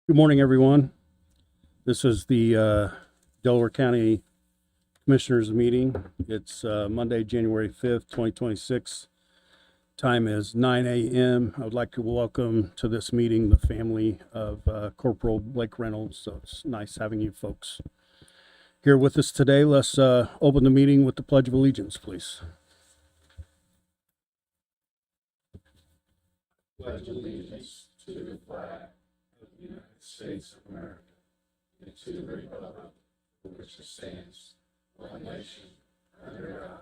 Good morning, everyone. This is the Delaware County Commissioners meeting. It's Monday, January 5th, 2026. Time is 9 a.m. I would like to welcome to this meeting the family of Corporal Blake Reynolds. So it's nice having you folks here with us today. Let's open the meeting with the Pledge of Allegiance, please. Pledge allegiance to the flag of the United States of America and to the republic for which it stands, one nation, under God,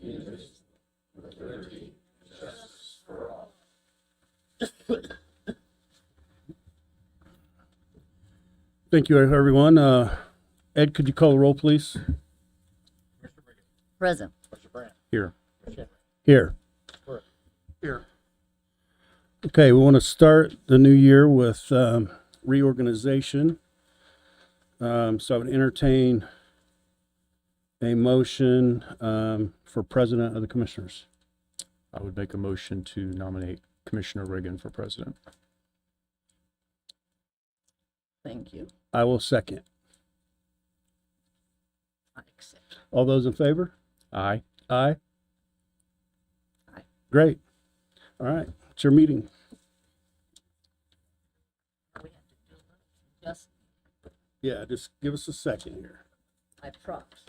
indivisible, with liberty and justice for all. Thank you, everyone. Ed, could you call the roll, please? Present. Here. Here. Here. Okay, we want to start the new year with reorganization. So I would entertain a motion for president of the commissioners. I would make a motion to nominate Commissioner Reagan for president. Thank you. I will second. I accept. All those in favor? Aye. Aye. Aye. Great. All right, it's your meeting. We have to do just Yeah, just give us a second here. my props.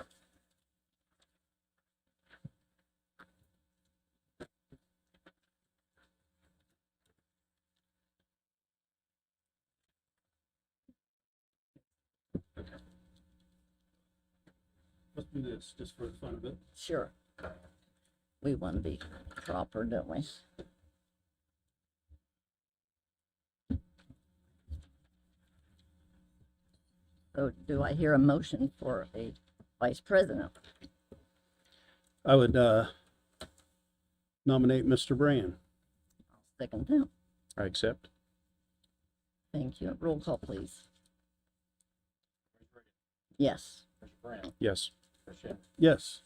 Let's do this just for the fun of it. Sure. We want to be proper, don't we? So do I hear a motion for a vice president? I would nominate Mr. Brand. I'll second that. I accept. Thank you. Roll call, please. Yes, Yes. Yes.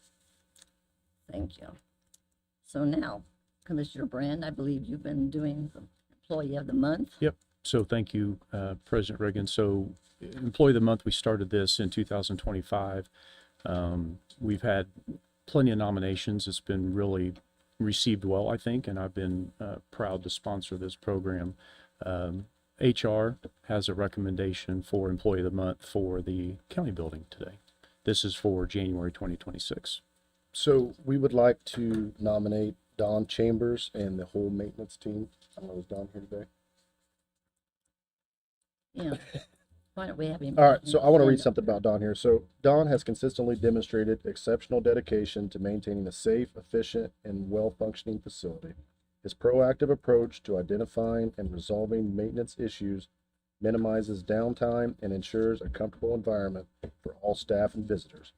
thank you. So now, Commissioner Brand, I believe you've been doing the Employee of the Month. So thank you, President Reagan. So Employee of the Month, we started this in 2025. We've had plenty of nominations. It's been really received well, I think, and I've been proud to sponsor this program. HR has a recommendation for Employee of the Month for the county building today. This is for January 2026. So we would like to nominate Don Chambers and the whole maintenance team. I don't know, is Don here today? Yeah. Why don't we have him? All right, so I want to read stand up? something about Don here. So Don has consistently demonstrated exceptional dedication to maintaining a safe, efficient, and well-functioning facility. His proactive approach to identifying and resolving maintenance issues minimizes downtime and ensures a comfortable environment for all staff and visitors.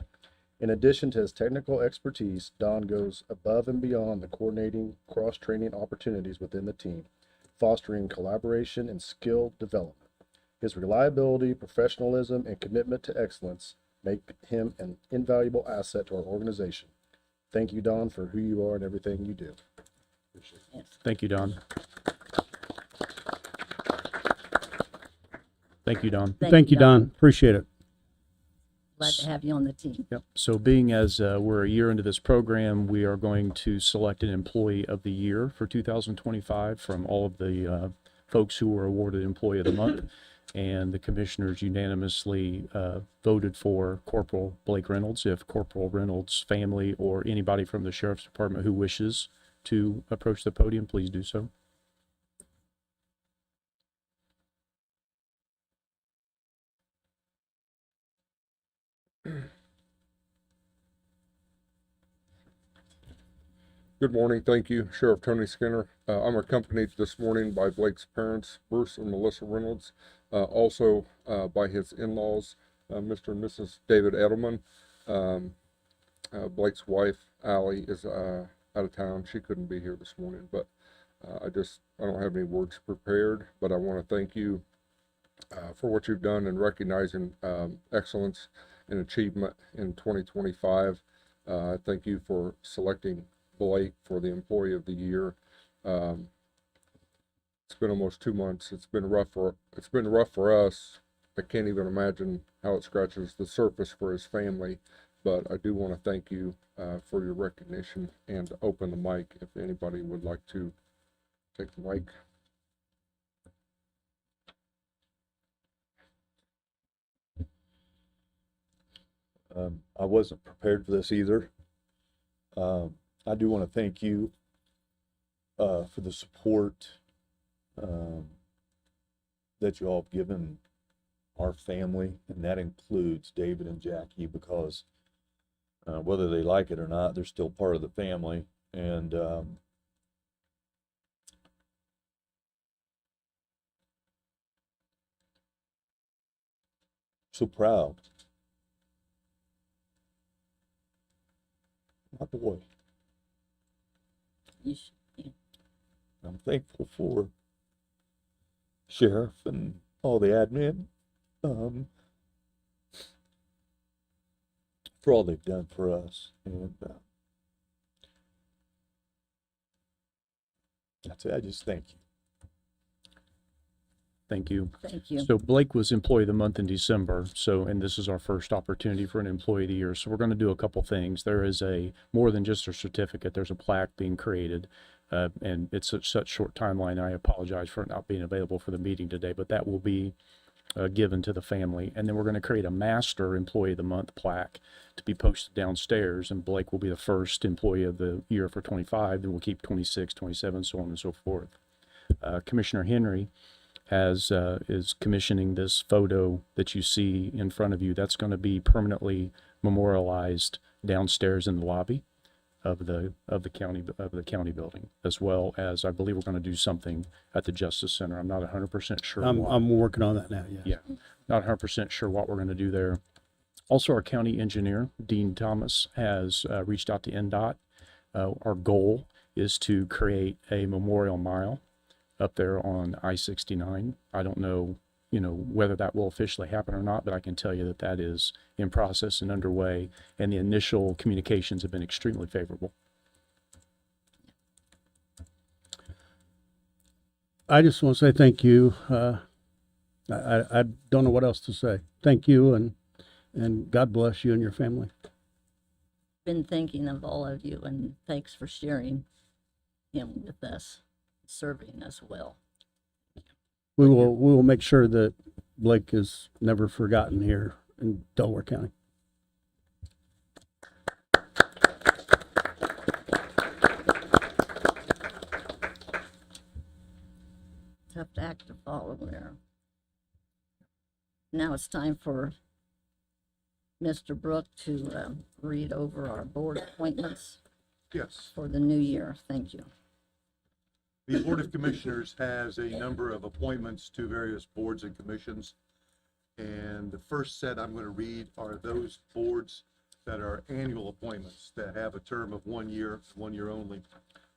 In addition to his technical expertise, Don goes above and beyond the coordinating cross-training opportunities within the team, fostering collaboration and skill development. His reliability, professionalism, and commitment to excellence make him an invaluable asset to our organization. Thank you, Don, for who you are and everything you do. Appreciate it. Yes. Thank you, Don. Thank you, Don. Thank you, Don. Appreciate it. Glad to have you on the team. Yep. So being as we're a year into this program, we are going to select an Employee of the Year for 2025 from all of the folks who were awarded Employee of the Month. And the commissioners unanimously voted for Corporal Blake Reynolds. If Corporal Reynolds' family or anybody from the Sheriff's Department who wishes to approach the podium, please do so. Good morning. Thank you, Sheriff Tony Skinner. I'm accompanied this morning by Blake's parents, Bruce and Melissa Reynolds, also by his in-laws, Mr. and Mrs. David Edelman. Blake's wife, Allie, is out of town. She couldn't be here this morning, but I don't have any words prepared, but I want to thank you for what you've done in recognizing excellence and achievement in 2025. Thank you for selecting Blake for the Employee of the Year. It's been almost 2 months. It's been rough for us. I can't even imagine how it scratches the surface for his family. But I do want to thank you for your recognition and open the mic if anybody would like to take the mic. I wasn't prepared for this either. I do want to thank you for the support that you all have given our family, and that includes David and Jackie, because whether they like it or not, they're still part of the family. And so proud. My boy. You should be. I'm thankful for Sheriff and all the admin, for all they've done for us. And that's it. I just thank you. Thank you. Thank you. So Blake was Employee of the Month in December. So, and this is our first opportunity for an Employee of the Year. So we're going to do a couple things. There is more than just a certificate. There's a plaque being created. And it's such short timeline. I apologize for not being available for the meeting today, but that will be given to the family. And then we're going to create a Master Employee of the Month plaque to be posted downstairs. And Blake will be the first Employee of the Year for 25. Then we'll keep 26, 27, so on and so forth. Commissioner Henry is commissioning this photo that you see in front of you. That's going to be permanently memorialized downstairs in the lobby of the county building, as well as I believe we're going to do something at the Justice Center. I'm not 100% sure. what. I'm working on that now, yes. Yeah, not 100% sure what we're going to do there. Also, our county engineer, Dean Thomas, has reached out to NDOT. Our goal is to create a memorial mile up there on I-69. I don't know, whether that will officially happen or not, but I can tell you that that is in process and underway, and the initial communications have been extremely favorable. I just want to say thank you. I don't know what else to say. Thank you, and God bless you and your family. Been thinking of all of you, and thanks for sharing him with us, serving us well. We will make sure that Blake is never forgotten here in Delaware County. Tough act to follow there. Now it's time for Mr. Brook to read over our board appointments Yes, for the new year. Thank you. the Board of Commissioners has a number of appointments to various boards and commissions. And the first set I'm going to read are those boards that are annual appointments that have a term of 1 year, 1 year only.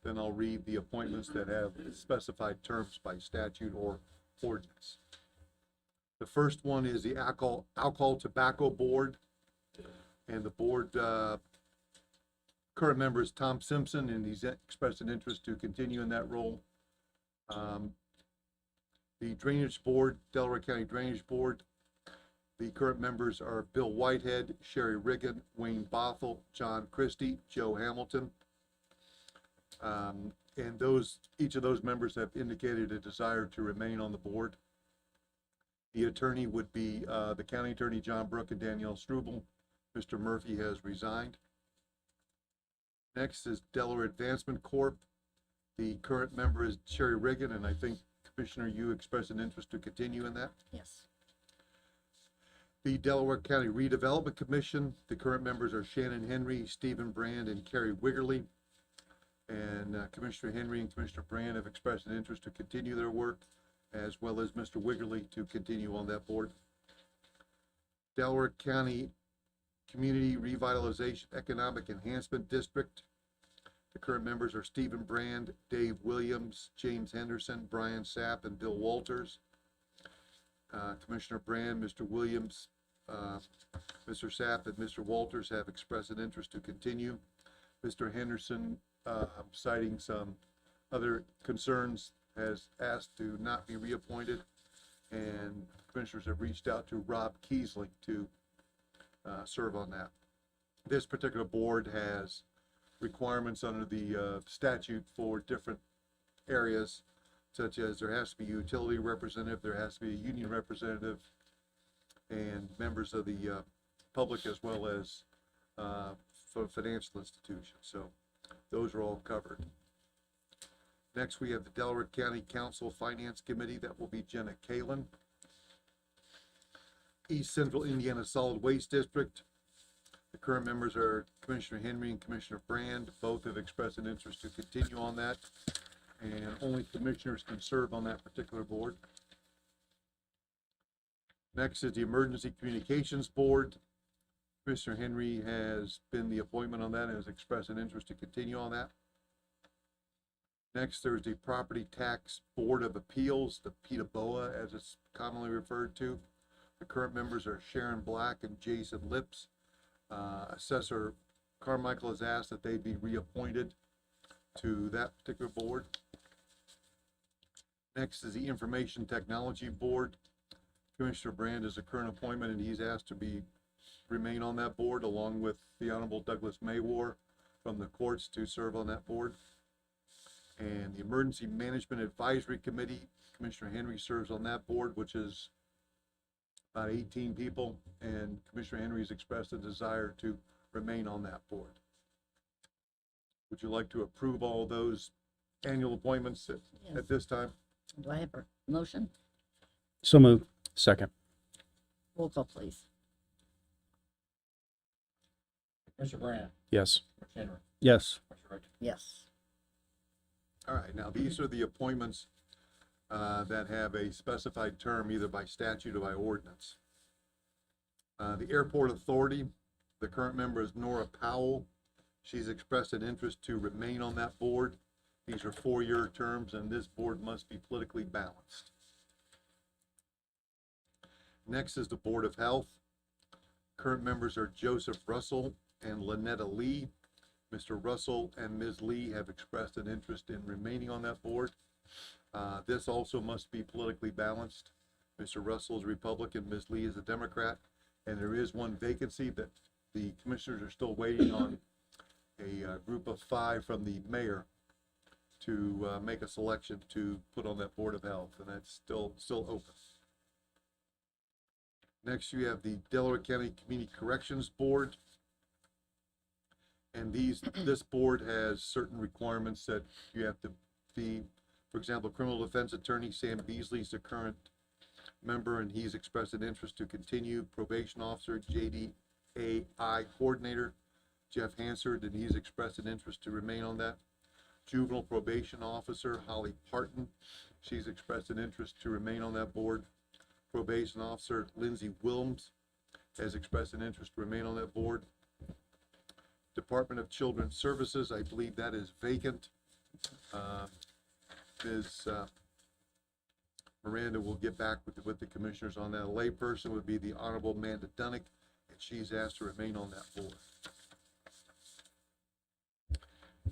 Then I'll read the appointments that have specified terms by statute or ordinance. The first one is the Alcohol Tobacco Board. And the board, current member is Tom Simpson, and he's expressed an interest to continue in that role. The Drainage Board, Delaware County Drainage Board, the current members are Bill Whitehead, Sherry Riggin, Wayne Bothell, John Christie, Joe Hamilton. And each of those members have indicated a desire to remain on the board. The attorney would be the county attorney, John Brook, and Danielle Struble. Mr. Murphy has resigned. Next is Delaware Advancement Corp. The current member is Sherry Riggin, and I think, Commissioner, you expressed an interest to continue in that. Yes. The Delaware County Redevelopment Commission, the current members are Shannon Henry, Stephen Brand, and Kerry Wiggerly. And Commissioner Henry and Commissioner Brand have expressed an interest to continue their work, as well as Mr. Wiggerly to continue on that board. Delaware County Community Revitalization Economic Enhancement District. The current members are Stephen Brand, Dave Williams, James Henderson, Brian Sapp, and Bill Walters. Commissioner Brand, Mr. Williams, Mr. Sapp, and Mr. Walters have expressed an interest to continue. Mr. Henderson, citing some other concerns, has asked to not be reappointed, and commissioners have reached out to Rob Keesling to serve on that. This particular board has requirements under the statute for different areas, such as there has to be a utility representative, there has to be a union representative, and members of the public as well as for financial institutions. So those are all covered. Next, we have the Delaware County Council Finance Committee. That will be Jenna Kalen. East Central Indiana Solid Waste District. The current members are Commissioner Henry and Commissioner Brand. Both have expressed an interest to continue on that, and only commissioners can serve on that particular board. Next is the Emergency Communications Board. Commissioner Henry has been the appointment on that and has expressed an interest to continue on that. Next, there's the Property Tax Board of Appeals, the PETA-BOA as it's commonly referred to. The current members are Sharon Black and Jason Lips. Assessor Carmichael has asked that they be reappointed to that particular board. Next is the Information Technology Board. Commissioner Brand is a current appointment, and he's asked to remain on that board, along with the Honorable Douglas Maywar from the courts to serve on that board. And the Emergency Management Advisory Committee, Commissioner Henry serves on that board, which is about 18 people, and Commissioner Henry has expressed a desire to remain on that board. Would you like to approve all those annual appointments Yes. at this time? Do I have a motion? So moved. Second. Roll call, please. Mr. Brand, Yes. Mr. Henry, Yes. Mr. Richter. Yes. All right, now these are the appointments that have a specified term either by statute or by ordinance. The Airport Authority, the current member is Nora Powell. She's expressed an interest to remain on that board. These are 4-year terms, and this board must be politically balanced. Next is the Board of Health. Current members are Joseph Russell and Lynetta Lee. Mr. Russell and Ms. Lee have expressed an interest in remaining on that board. This also must be politically balanced. Mr. Russell is Republican, Ms. Lee is a Democrat, and there is one vacancy that the commissioners are still waiting on a group of 5 from the mayor to make a selection to put on that Board of Health, and that's still open. Next, you have the Delaware County Community Corrections Board. And this board has certain requirements that you have to be. For example, criminal defense attorney Sam Beasley is the current member, and he's expressed an interest to continue. Probation officer, JDAI coordinator Jeff Hansard, and he's expressed an interest to remain on that. Juvenile probation officer Holly Parton, she's expressed an interest to remain on that board. Probation officer Lindsay Wilms has expressed an interest to remain on that board. Department of Children's Services, I believe that is vacant. Ms. Miranda will get back with the commissioners on that. A layperson would be the Honorable Amanda Dunnick, and she's asked to remain on that board.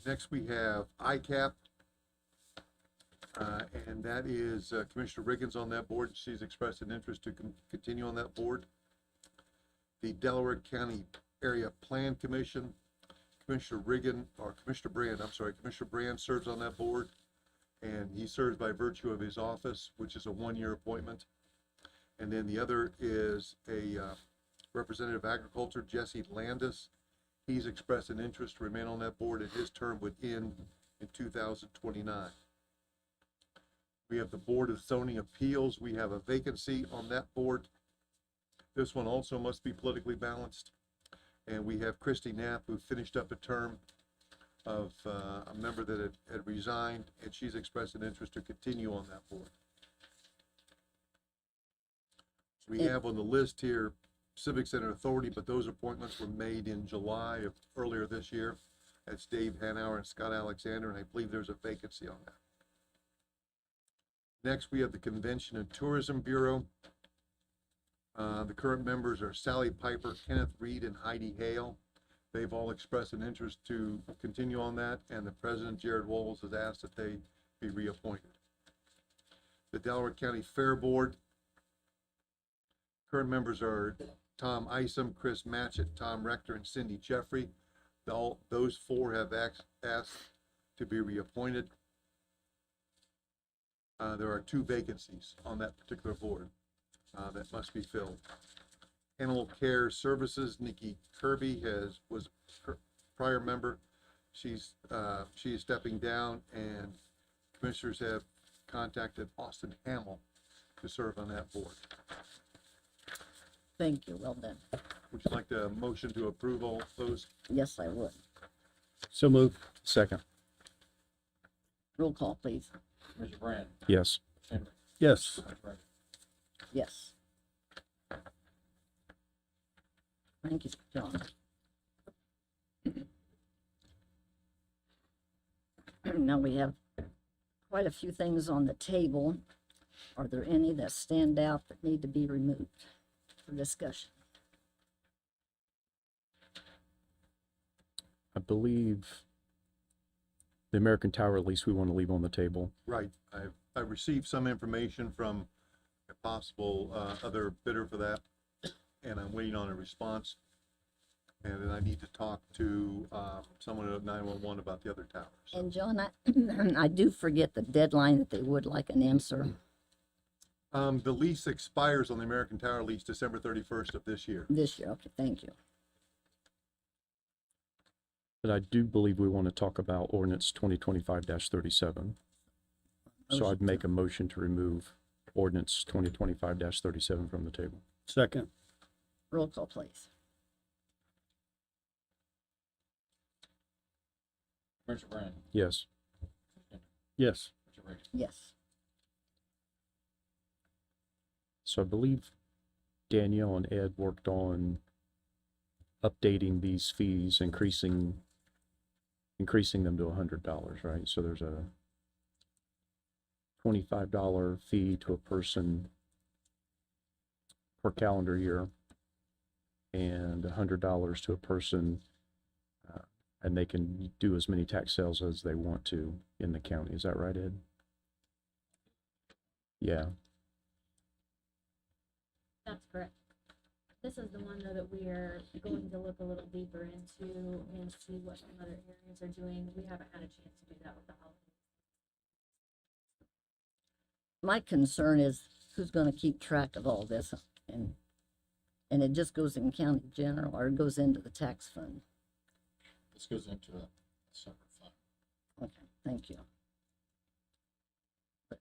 Next, we have ICAP, and that is Commissioner Riggins on that board. She's expressed an interest to continue on that board. The Delaware County Area Plan Commission, Commissioner Brand serves on that board, and he serves by virtue of his office, which is a 1-year appointment. And then the other is a Representative of Agriculture, Jesse Landis. He's expressed an interest to remain on that board, and his term would end in 2029. We have the Board of Zoning Appeals. We have a vacancy on that board. This one also must be politically balanced. And we have Christy Knapp, who finished up a term of a member that had resigned, and she's expressed an interest to continue on that board. We have on the list here Civic Center Authority, but those appointments were made in July of earlier this year. That's Dave Hanauer and Scott Alexander, and I believe there's a vacancy on that. Next, we have the Convention and Tourism Bureau. The current members are Sally Piper, Kenneth Reed, and Heidi Hale. They've all expressed an interest to continue on that, and the president, Jared Walls, has asked that they be reappointed. the Delaware County Fair Board. Current members are Tom Isom, Chris Matchett, Tom Rector, and Cindy Jeffrey. Those four have asked to be reappointed. There are 2 vacancies on that particular board that must be filled. Animal Care Services, Nikki Kirby was prior member. She is stepping down, and commissioners have contacted Austin Hamill to serve on that board. Thank you, well done. Would you like the motion to approve all those? Yes, I would. So moved. Second. Roll call, please. Commissioner Brand, Yes. Henry, Yes. Commissioner Reagan. Yes. Thank you, John. Now we have quite a few things on the table. Are there any that stand out that need to be removed for discussion? I believe the American Tower lease we want to leave on the table. Right. I received some information from a possible other bidder for that, and I'm waiting on a response. And then I need to talk to someone at 911 about the other towers. And John, I do forget the deadline that they would like an answer The lease expires on the American Tower lease December 31st of this year. this year. Okay, thank you. But I do believe we want to talk about ordinance 2025-37. So I'd make a motion to remove ordinance 2025-37 from the table. Second. Roll call, please. Commissioner Brand, Yes. Yes. Commissioner Reagan. Yes. So I believe Danielle and Ed worked on updating these fees, increasing them to $100, right? So there's a $25 fee to a person per calendar year and $100 to a person, and they can do as many tax sales as they want to in the county. Is that right, Ed? Yeah. That's correct. This is the one though that we are going to look a little deeper into and see what some other areas are doing. We haven't had a chance to do that with the holidays. My concern is who's gonna keep track of all this, and it just goes in county general, or it goes into the tax fund. This goes into a separate fund. Okay, thank you. But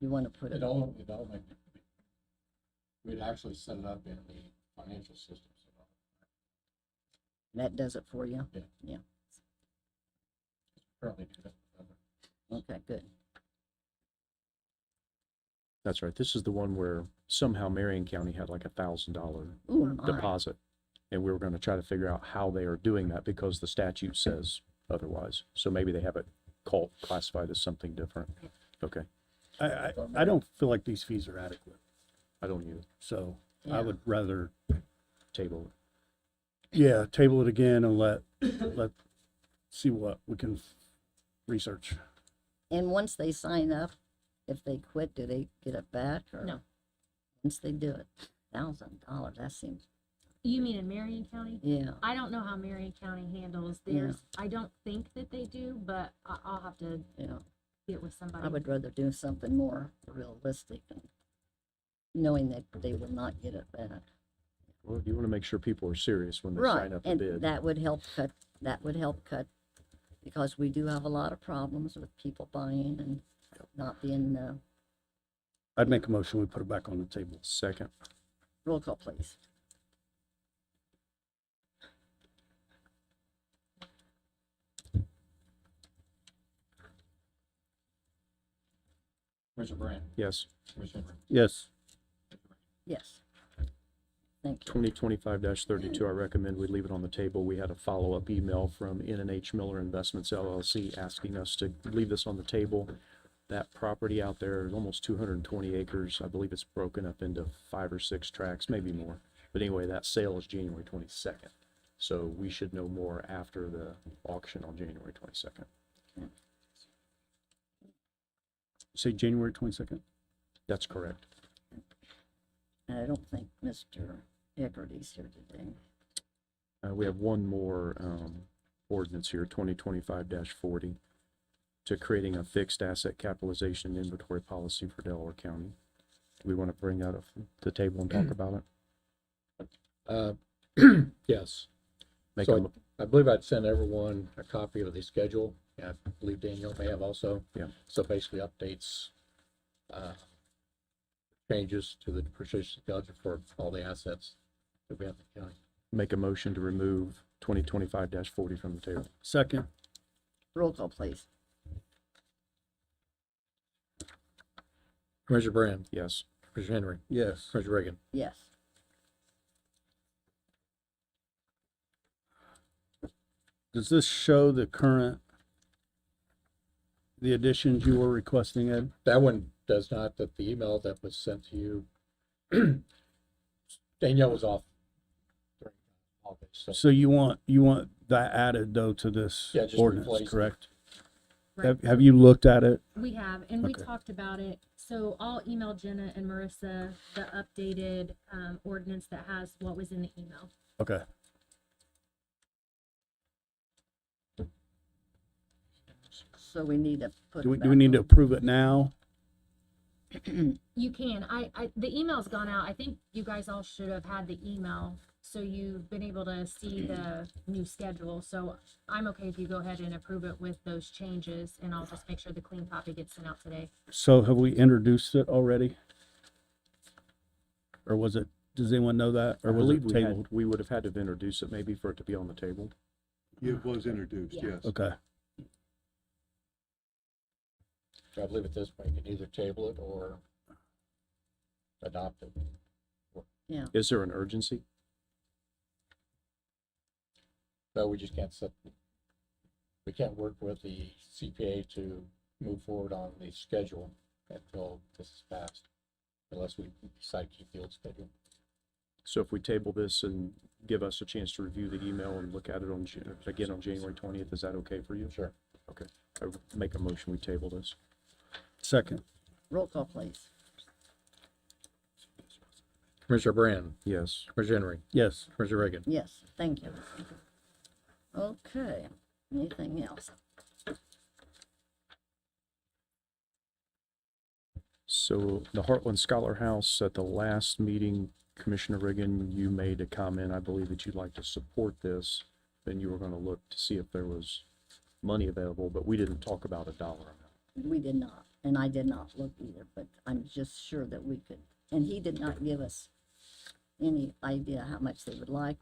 you wanna put it, It all make, we'd actually set it up in the financial systems. that does it for you? Yeah. Yeah, Currently do that with other. okay, good. That's right. This is the one where somehow Marion County had like $1,000 Ooh, my. deposit. And we were going to try to figure out how they are doing that because the statute says otherwise. So maybe they have it classified as something different. Okay. I don't feel like these fees are adequate, I don't either. so Yeah. I would rather, Table it. yeah, table it again and let see what we can research. And once they sign up, if they quit, do they get it back, or? No. Once they do it, $1,000, that seems, You mean in Marion County? yeah, I don't know how Marion County handles Yeah. theirs. I don't think that they do, but I'll have to yeah. get with somebody. I would rather do something more realistic and knowing that they will not get it back. Well, you want to make sure people are serious when they Right, sign up to and bid. that would help cut, because we do have a lot of problems with people buying and not being, I'd make a motion, we put it back on the table. Second. roll call, please. Commissioner Brand, Yes. Commissioner Reagan. Yes. Yes. Thank you. 2025-32, I recommend we leave it on the table. We had a follow-up email from N&H Miller Investments LLC asking us to leave this on the table. That property out there is almost 220 acres. I believe it's broken up into 5 or 6 tracts, maybe more. But anyway, that sale is January 22nd. So we should know more after the auction on January 22nd. Say January 22nd? That's correct. And I don't think Mr. Hickerty's here today. We have one more ordinance here, 2025-40, to creating a fixed asset capitalization inventory policy for Delaware County. Do we want to bring that up to the table and talk about it? Yes. Make So a, mo- I believe I'd send everyone a copy of the schedule. I believe Daniel may have also. Yeah. So basically updates, changes to the depreciation schedule for all the assets that we have in the county. make a motion to remove 2025-40 from the table. Second? Roll call, please. Commissioner Brand, Yes. Commissioner Henry, Yes. Commissioner Reagan. Yes. Does this show the current, the additions you were requesting, Ed? That one does not, that the email that was sent to you, Danielle was off during holidays, so So you want that added though to this Yeah, just ordinance, replace it. correct? Right. Have you looked at it? We have, and we Okay. talked about it. So I'll email Jenna and Marissa the updated ordinance that has what was in the email. Okay. So we need to put. Do we, it do we back need to on. approve it now? You can. The email's gone out. I think you guys all should have had the email, so you've been able to see the new schedule. So I'm okay if you go ahead and approve it with those changes, and I'll just make sure the clean copy gets sent out today. So have we introduced it already? Or was it, does anyone know that? Or I was believe it tabled? we would have had to have introduced it maybe for it to be on the table. It was introduced, Yeah. yes. Okay. I believe at this point you can either table it or adopt it. Is there an urgency? No, we just can't set, we can't work with the CPA to move forward on the schedule until this is passed, unless we decide to keep the old schedule. So if we table this and give us a chance to review the email and look at it again on January 20th, is that okay for you? Sure. Okay. I would make a motion, we table this. Second? Roll call, please. Commissioner Brand, Yes. Commissioner Henry, Yes. Commissioner Reagan. Yes, thank you. Okay, anything else? So the Heartland Scholar House, at the last meeting, Commissioner Reagan, you made a comment, I believe, that you'd like to support this. Then you were going to look to see if there was money available, but we didn't talk about a dollar amount. We did not, and I did not look either, but I'm just sure that we could. And he did not give us any idea how much they would like,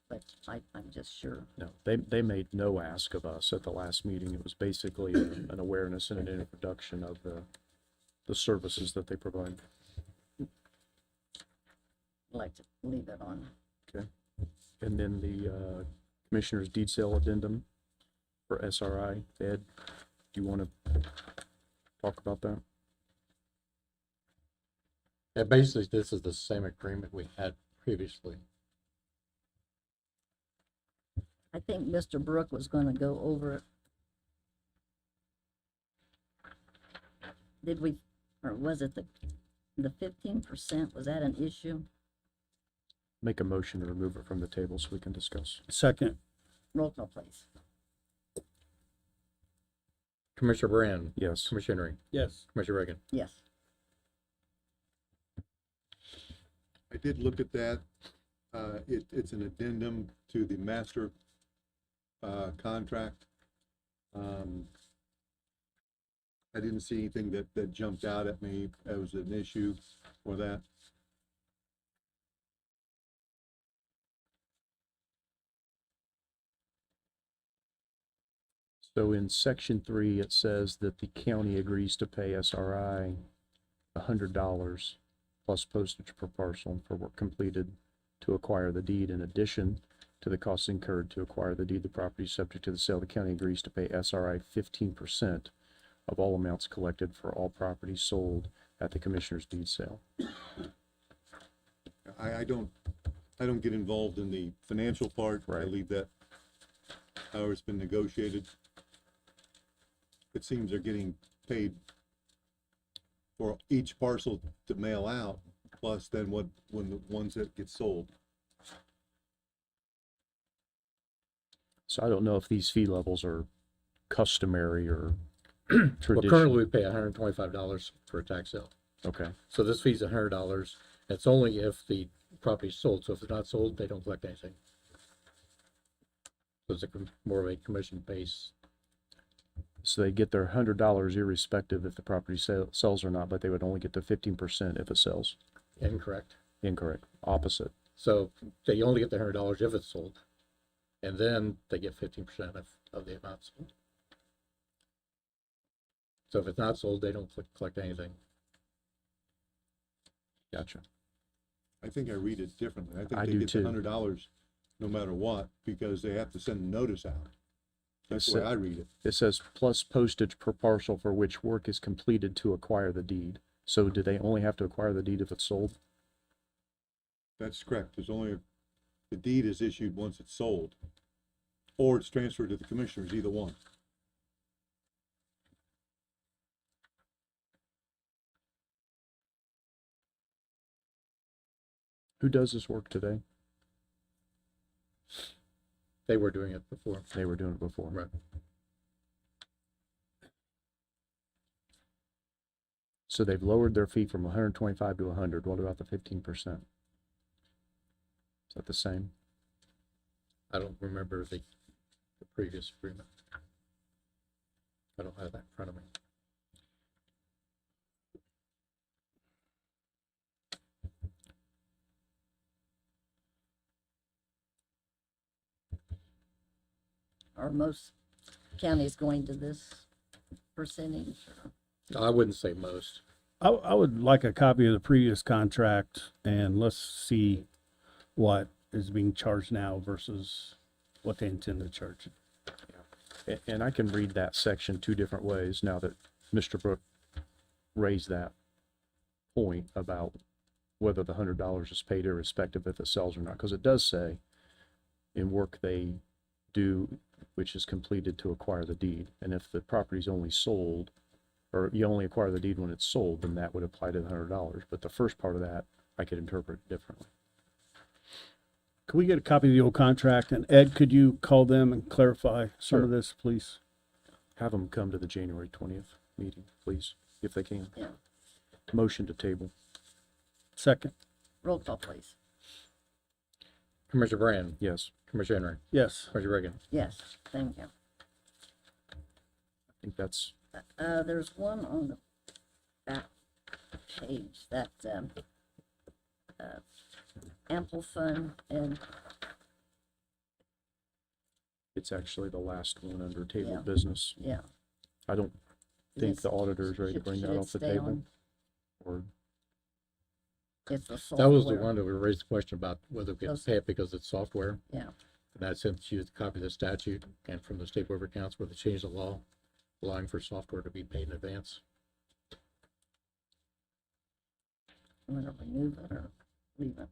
but I'm just sure. No, they made no ask of us at the last meeting. It was basically an awareness and an introduction of the services that they provide. I'd like to leave it on. Okay. And then the Commissioner's deed sale addendum for SRI. Ed, do you want to talk about that? Yeah, basically, this is the same agreement we had previously. I think Mr. Brook was gonna go over it. Did we, or was it the 15%, was that an issue? Make a motion to remove it from the table so we can discuss. Second? Roll call, please. Commissioner Brand, Yes. Commissioner Henry, Yes. Commissioner Reagan. Yes. I did look at that. It's an addendum to the master contract. I didn't see anything that jumped out at me as an issue for that. So in section 3, it says that the county agrees to pay SRI $100 plus postage per parcel for work completed to acquire the deed. In addition to the costs incurred to acquire the deed, the property subject to the sale, the county agrees to pay SRI 15% of all amounts collected for all properties sold at the commissioner's deed sale. I don't get involved in the financial part. I Right. leave that however it's been negotiated. It seems they're getting paid for each parcel to mail out, plus then when the ones that get sold. So I don't know if these fee levels are customary or Well, traditional. currently we pay $125 for a tax sale. Okay, So this fee's $100. It's only if the property's sold. So if it's not sold, they don't collect anything. So it's more of a commission base. so they get their $100 irrespective if the property sells or not, but they would only get the 15% if it sells. Incorrect. Incorrect. Opposite. So they only get the $100 if it's sold. And then they get 15% of the amount sold. So if it's not sold, they don't collect anything. Gotcha. I think I read it differently. I I think they do get the too. $100 no matter what, because they have to send a notice out. That's the way I read it. It says plus postage per parcel for which work is completed to acquire the deed. So do they only have to acquire the deed if it's sold? That's correct. The deed is issued once it's sold, or it's transferred to the commissioners, either one. Who does this work today? They were doing it before. They were doing it before. Right. So they've lowered their fee from 125 to 100. What about the 15%? Is that the same? I don't remember the previous agreement. I don't have that in front of me. Are most counties going to this percentage? Or- I wouldn't say most. I would like a copy of the previous contract and let's see what is being charged now versus what they intend to charge. And I can read that section two different ways now that Mr. Brook raised that point about whether the $100 is paid irrespective if it sells or not. Because it does say in work they do, which is completed to acquire the deed. And if the property's only sold, or you only acquire the deed when it's sold, then that would apply to the $100. But the first part of that, I could interpret differently. Could we get a copy of the old contract? And Ed, could you call them and clarify some of Sure. this, please? Have them come to the January 20th meeting, please, if they can. Yeah. Motion to table. Second. Roll call, please. Commissioner Brand, Yes. Commissioner Henry, Yes. Commissioner Reagan. Yes, thank you. I think that's, There's one on the back page that, ample fund and, it's actually the last one under Yeah. table business. yeah. I don't think It's- the auditor is ready to bring should that it off the stay table. on? Or, It's the That was the software. one that we raised the question about whether we could Those- pay it because it's software. Yeah, And I sent you a copy of the statute and from the state board of accounts where they changed the law, allowing for software to be paid in advance. I'm gonna remove it or leave it.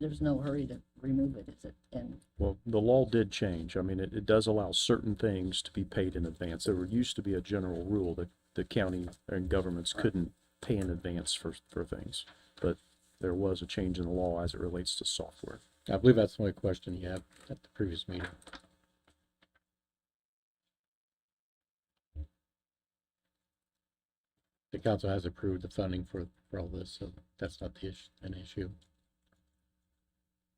There's no hurry to remove it, is it? And, well, the law did change. I mean, it does allow certain things to be paid in advance. There used to be a general rule that the county and governments couldn't pay in advance for things. But there was a change in the law as it relates to software. I believe that's the only question you had at the previous meeting. The council has approved the funding for all this, so that's not the issue, an issue.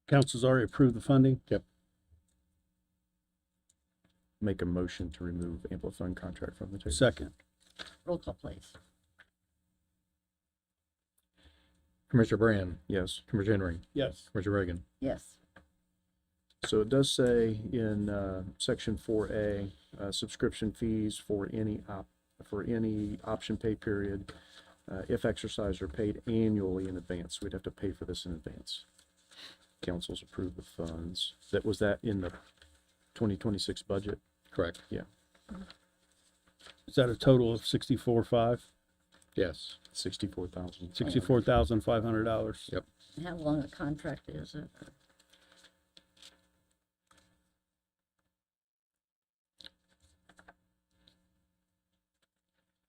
Council's already approved the funding. Make a motion to remove Amplifund contract from the table. Second. roll call, please. Commissioner Brand, Yes. Commissioner Henry, Yes. Commissioner Reagan. Yes, So it does say in section 4A, subscription fees for any option pay period, if exercised, are paid annually in advance. We'd have to pay for this in advance. Council's approved the funds. Was that in the 2026 budget? Correct. Yeah, Is that a total of 64,500? Yes. 64,000. $64,500? Yep. How long a contract is it?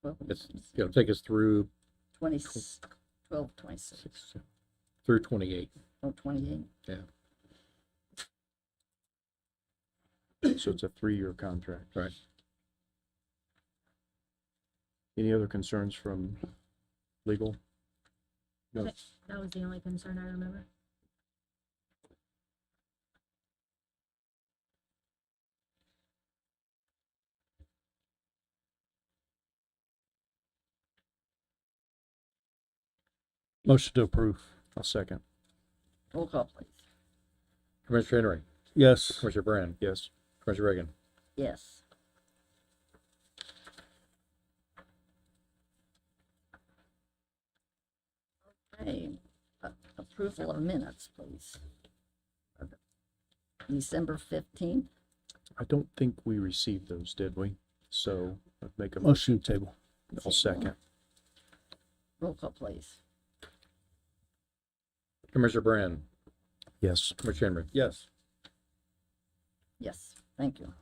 Well, It'll take us through 26, through 28. or 28. So it's a 3-year contract. Right. Any other concerns from legal? That was the only concern I remember. Motion to approve. I'll second. Roll call, please. Commissioner Henry, Yes. Commissioner Brand, Yes. Commissioner Reagan. Yes. Okay, approval of minutes, please. December 15th. I don't think we received those, did we? So I'd make a Motion table. I'll second. Roll call, please. Commissioner Brand, Yes. Commissioner Henry. Yes. Yes, thank you.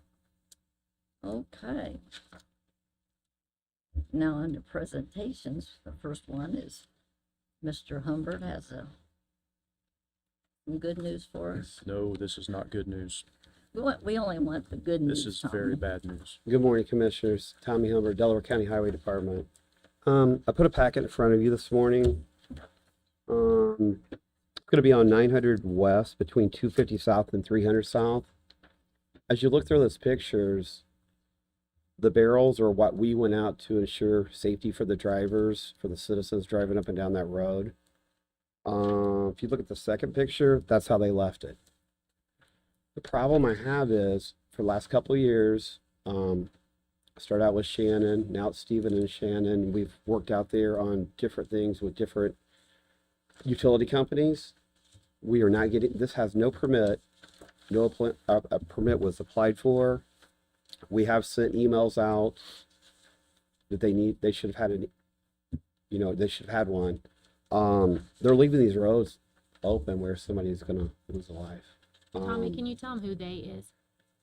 Okay. Now under presentations, the first one is Mr. Humbert has some good news for us. No, this is not good news. We only want the good news. This is Tom. very bad news. Good morning, Commissioners. Tommy Humber, Delaware County Highway Department. I put a packet in front of you this morning. It's going to be on 900 West between 250 South and 300 South. As you look through those pictures, the barrels are what we went out to ensure safety for the drivers, for the citizens driving up and down that road. If you look at the second picture, that's how they left it. The problem I have is, for the last couple of years, started out with Shannon, now it's Stephen and Shannon. We've worked out there on different things with different utility companies. We are not getting, this has no permit. A permit was applied for. We have sent emails out that they should have had they should have had one. They're leaving these roads open where somebody's gonna lose a life. Tommy, can you tell them who they is?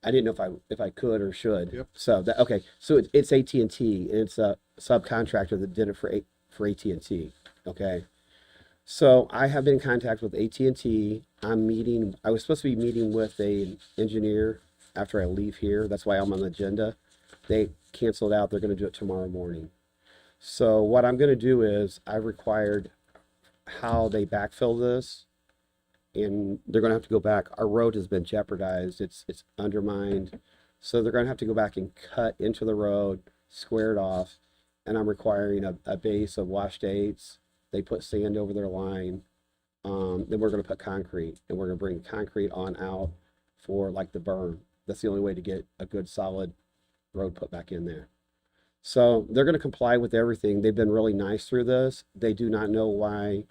I didn't know if I could or should. Yep. So that, okay. So it's AT&T, and it's a subcontractor that did it for AT&T. Okay. So I have been in contact with AT&T. I was supposed to be meeting with an engineer after I leave here. That's why I'm on the agenda. They canceled out. They're going to do it tomorrow morning. So what I'm going to do is I required how they backfill this, and they're going to have to go back. Our road has been jeopardized. It's undermined. So they're going to have to go back and cut into the road, square it off, and I'm requiring a base of washed eights. They put sand over their line. Then we're going to put concrete, and we're going to bring concrete on out for like the berm. That's the only way to get a good solid road put back in there. So they're going to comply with everything. They've been really nice through this. They do not know why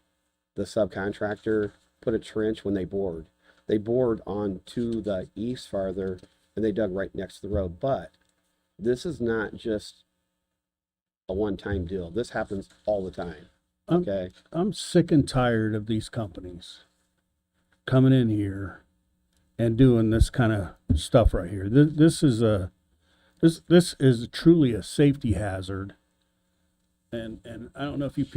the subcontractor put a trench when they bored. They bored on to the east farther, and they dug right next to the road. But this is not just a one-time deal. This happens all the time. Okay. I'm sick and tired of these companies coming in here and doing this kind of stuff right here. This is truly a safety hazard. And I don't know if if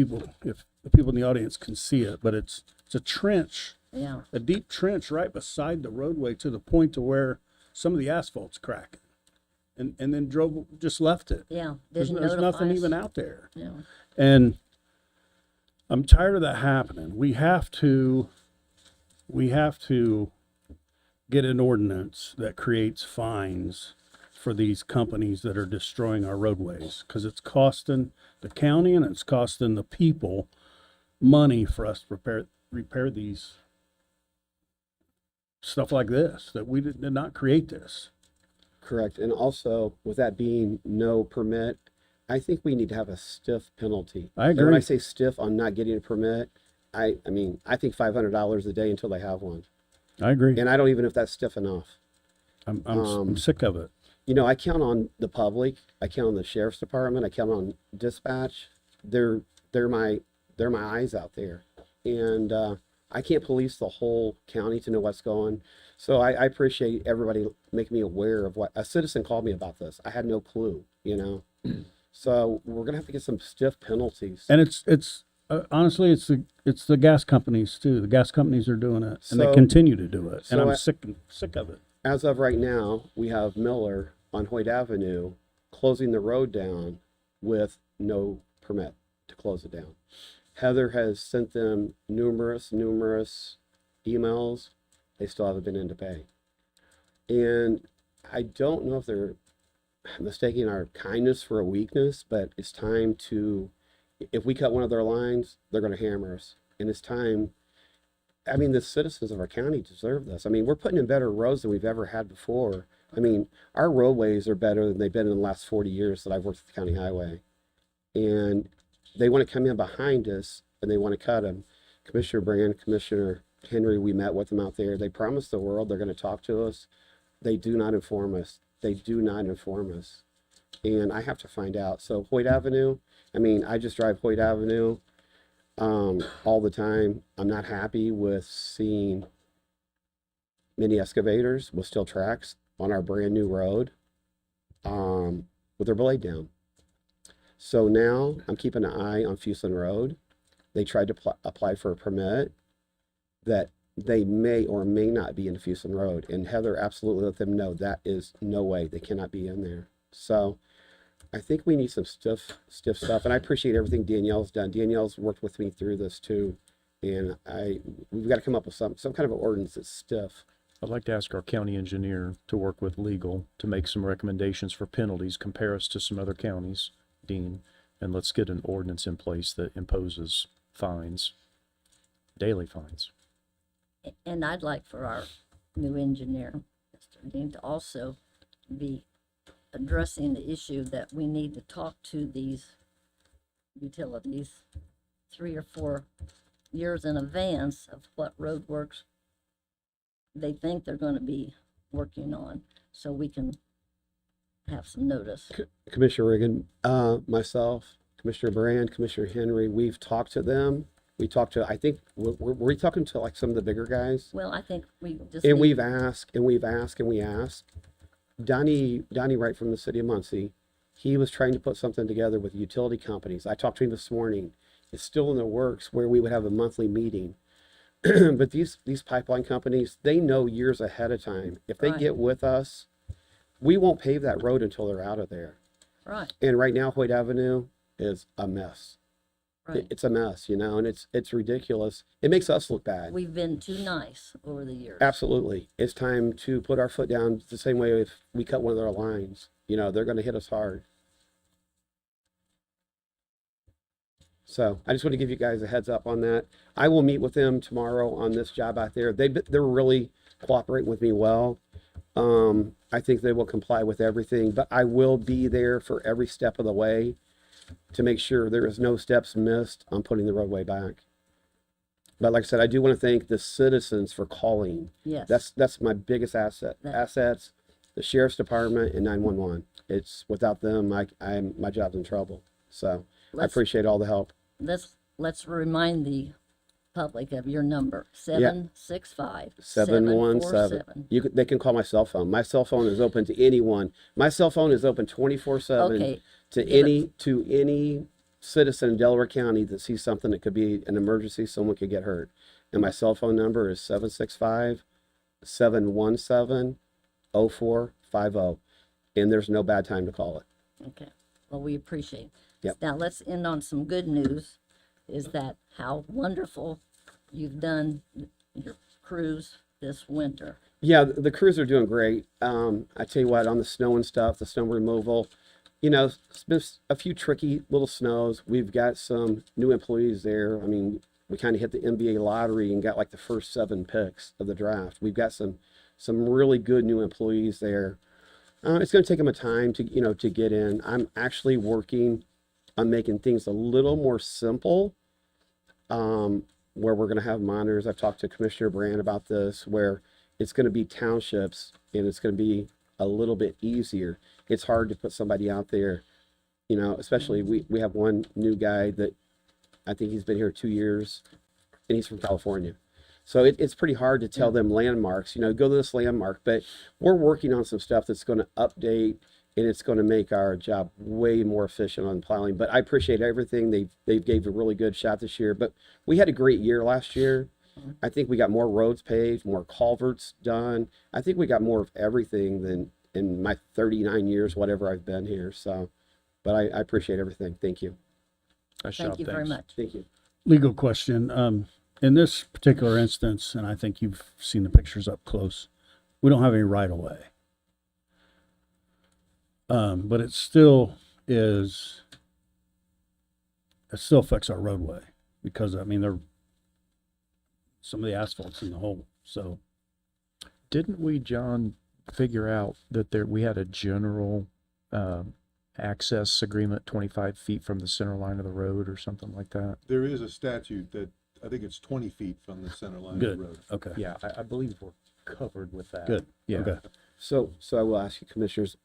the people in the audience can see it, but it's a trench, Yeah, a deep trench right beside the roadway to the point to where some of the asphalt's cracking. And then just left it. yeah. There's Didn't nothing notify us. even out there. Yeah, And I'm tired of that happening. We have to get an ordinance that creates fines for these companies that are destroying our roadways, because it's costing the county and it's costing the people money for us to repair these stuff like this, that we did not create this. Correct. And also, with that being no permit, I think we need to have a stiff penalty. I And when I agree. say stiff on not getting a permit, I think $500 a day until they have one. I agree. And I don't even know if that's stiff enough. I'm sick of it. I count on the public. I count on the sheriff's department. I count on dispatch. They're my eyes out there. And I can't police the whole county to know what's going. So I appreciate everybody making me aware of what a citizen called me about this. I had no clue, you know. So we're gonna have to get some stiff penalties. And it's honestly, it's the gas companies too. The gas companies are doing it, and they So- continue to do it. And so I'm I- sick of it. As of right now, we have Miller on Hoyt Avenue closing the road down with no permit to close it down. Heather has sent them numerous emails. They still haven't been in to pay. And I don't know if they're mistaking our kindness for a weakness, but it's time to, if we cut one of their lines, they're going to hammer us. And it's time. I mean, the citizens of our county deserve this. I mean, we're putting in better roads than we've ever had before. I mean, our roadways are better than they've been in the last 40 years that I've worked with the county highway. And they want to come in behind us and they want to cut them. Commissioner Brand, Commissioner Henry, we met with them out there. They promised the world they're going to talk to us. They do not inform us. They do not inform us. And I have to find out. So Hoyt Avenue, I mean, I just drive Hoyt Avenue all the time. I'm not happy with seeing mini excavators with steel tracks on our brand new road with their blade down. So now I'm keeping an eye on Fuseland Road. They tried to apply for a permit that they may or may not be in Fuseland Road. And Heather absolutely let them know that is no way. They cannot be in there. So I think we need some stiff stuff. And I appreciate everything Danielle's done. Danielle's worked with me through this too. And we've got to come up with some kind of an ordinance that's stiff. I'd like to ask our county engineer to work with legal to make some recommendations for penalties, compare us to some other counties, Dean, and let's get an ordinance in place that imposes fines, daily fines. And I'd like for our new engineer, Mr. Dean, to also be addressing the issue that we need to talk to these utilities 3 or 4 years in advance of what road works they think they're going to be working on, so we can have some notice. Commissioner Reagan, myself, Commissioner Brand, Commissioner Henry, we've talked to them. We talked to, I think, were we talking to like some of the bigger guys? Well, I think we just And need- we've asked, and we've asked, and we asked. Donnie Wright from the city of Muncie, he was trying to put something together with utility companies. I talked to him this morning. It's still in the works where we would have a monthly meeting. But these pipeline companies, they know years ahead of time. If they Right. get with us, we won't pave that road until they're out of there. Right, And right now, Hoyt Avenue is a mess. right. It's a mess, you know, and it's ridiculous. It makes us look bad. We've been too nice over the years. Absolutely. It's time to put our foot down the same way if we cut one of their lines. You know, they're going to hit us hard. So I just want to give you guys a heads up on that. I will meet with them tomorrow on this job out there. They're really cooperating with me well. I think they will comply with everything, but I will be there for every step of the way to make sure there is no steps missed on putting the roadway back. But like I said, I do want to thank the citizens for calling. Yes. That's my biggest asset. That- Assets, the sheriff's department and 911. It's without them, my job's in trouble. So I Let's- appreciate all the help. Let's remind the public of your number, Yeah. 765 717. They can call my cell phone. My cell phone is open to anyone. My cell phone is open 24/7 Okay, to give any citizen in Delaware County that sees something that could be an emergency, someone could get hurt. And my cell phone number is 765-717-0450. And there's no bad time to call it. okay, well, we appreciate it. Yep. Now, let's end on some good news, is that how wonderful you've done your cruise this winter. Yeah, the crews are doing great. I tell you what, on the snow and stuff, the snow removal, you know, it's been a few tricky little snows. We've got some new employees there. I mean, we kind of hit the NBA lottery and got like the first 7 picks of the draft. We've got some really good new employees there. It's going to take them a time to, you know, to get in. I'm actually working on making things a little more simple, where we're going to have monitors. I've talked to Commissioner Brand about this, where it's going to be townships and it's going to be a little bit easier. It's hard to put somebody out there, you know, especially we have one new guy that I think he's been here 2 years and he's from California. So it's pretty hard to tell them landmarks, you know, go to this landmark, but we're working on some stuff that's going to update and it's going to make our job way more efficient on plowing. But I appreciate everything. They've gave a really good shot this year, but we had a great year last year. I think we got more roads paved, more culverts done. I think we got more of everything than in my 39 years, whatever I've been here. So, but I appreciate everything. Thank you. Nice Thank job, you very thanks. much. Thank you. Legal question. In this particular instance, and I think you've seen the pictures up close, we don't have any right of way. But it still affects our roadway because, I mean, some of the asphalt's in the hole. So, Didn't we, John, figure out that we had a general access agreement 25 feet from the center line of the road or something like that? There is a statute that, I think it's 20 feet from the center line of good. the road. Okay. Yeah, I believe we're covered with that. Good. Yeah. Okay. So I will ask you, commissioners,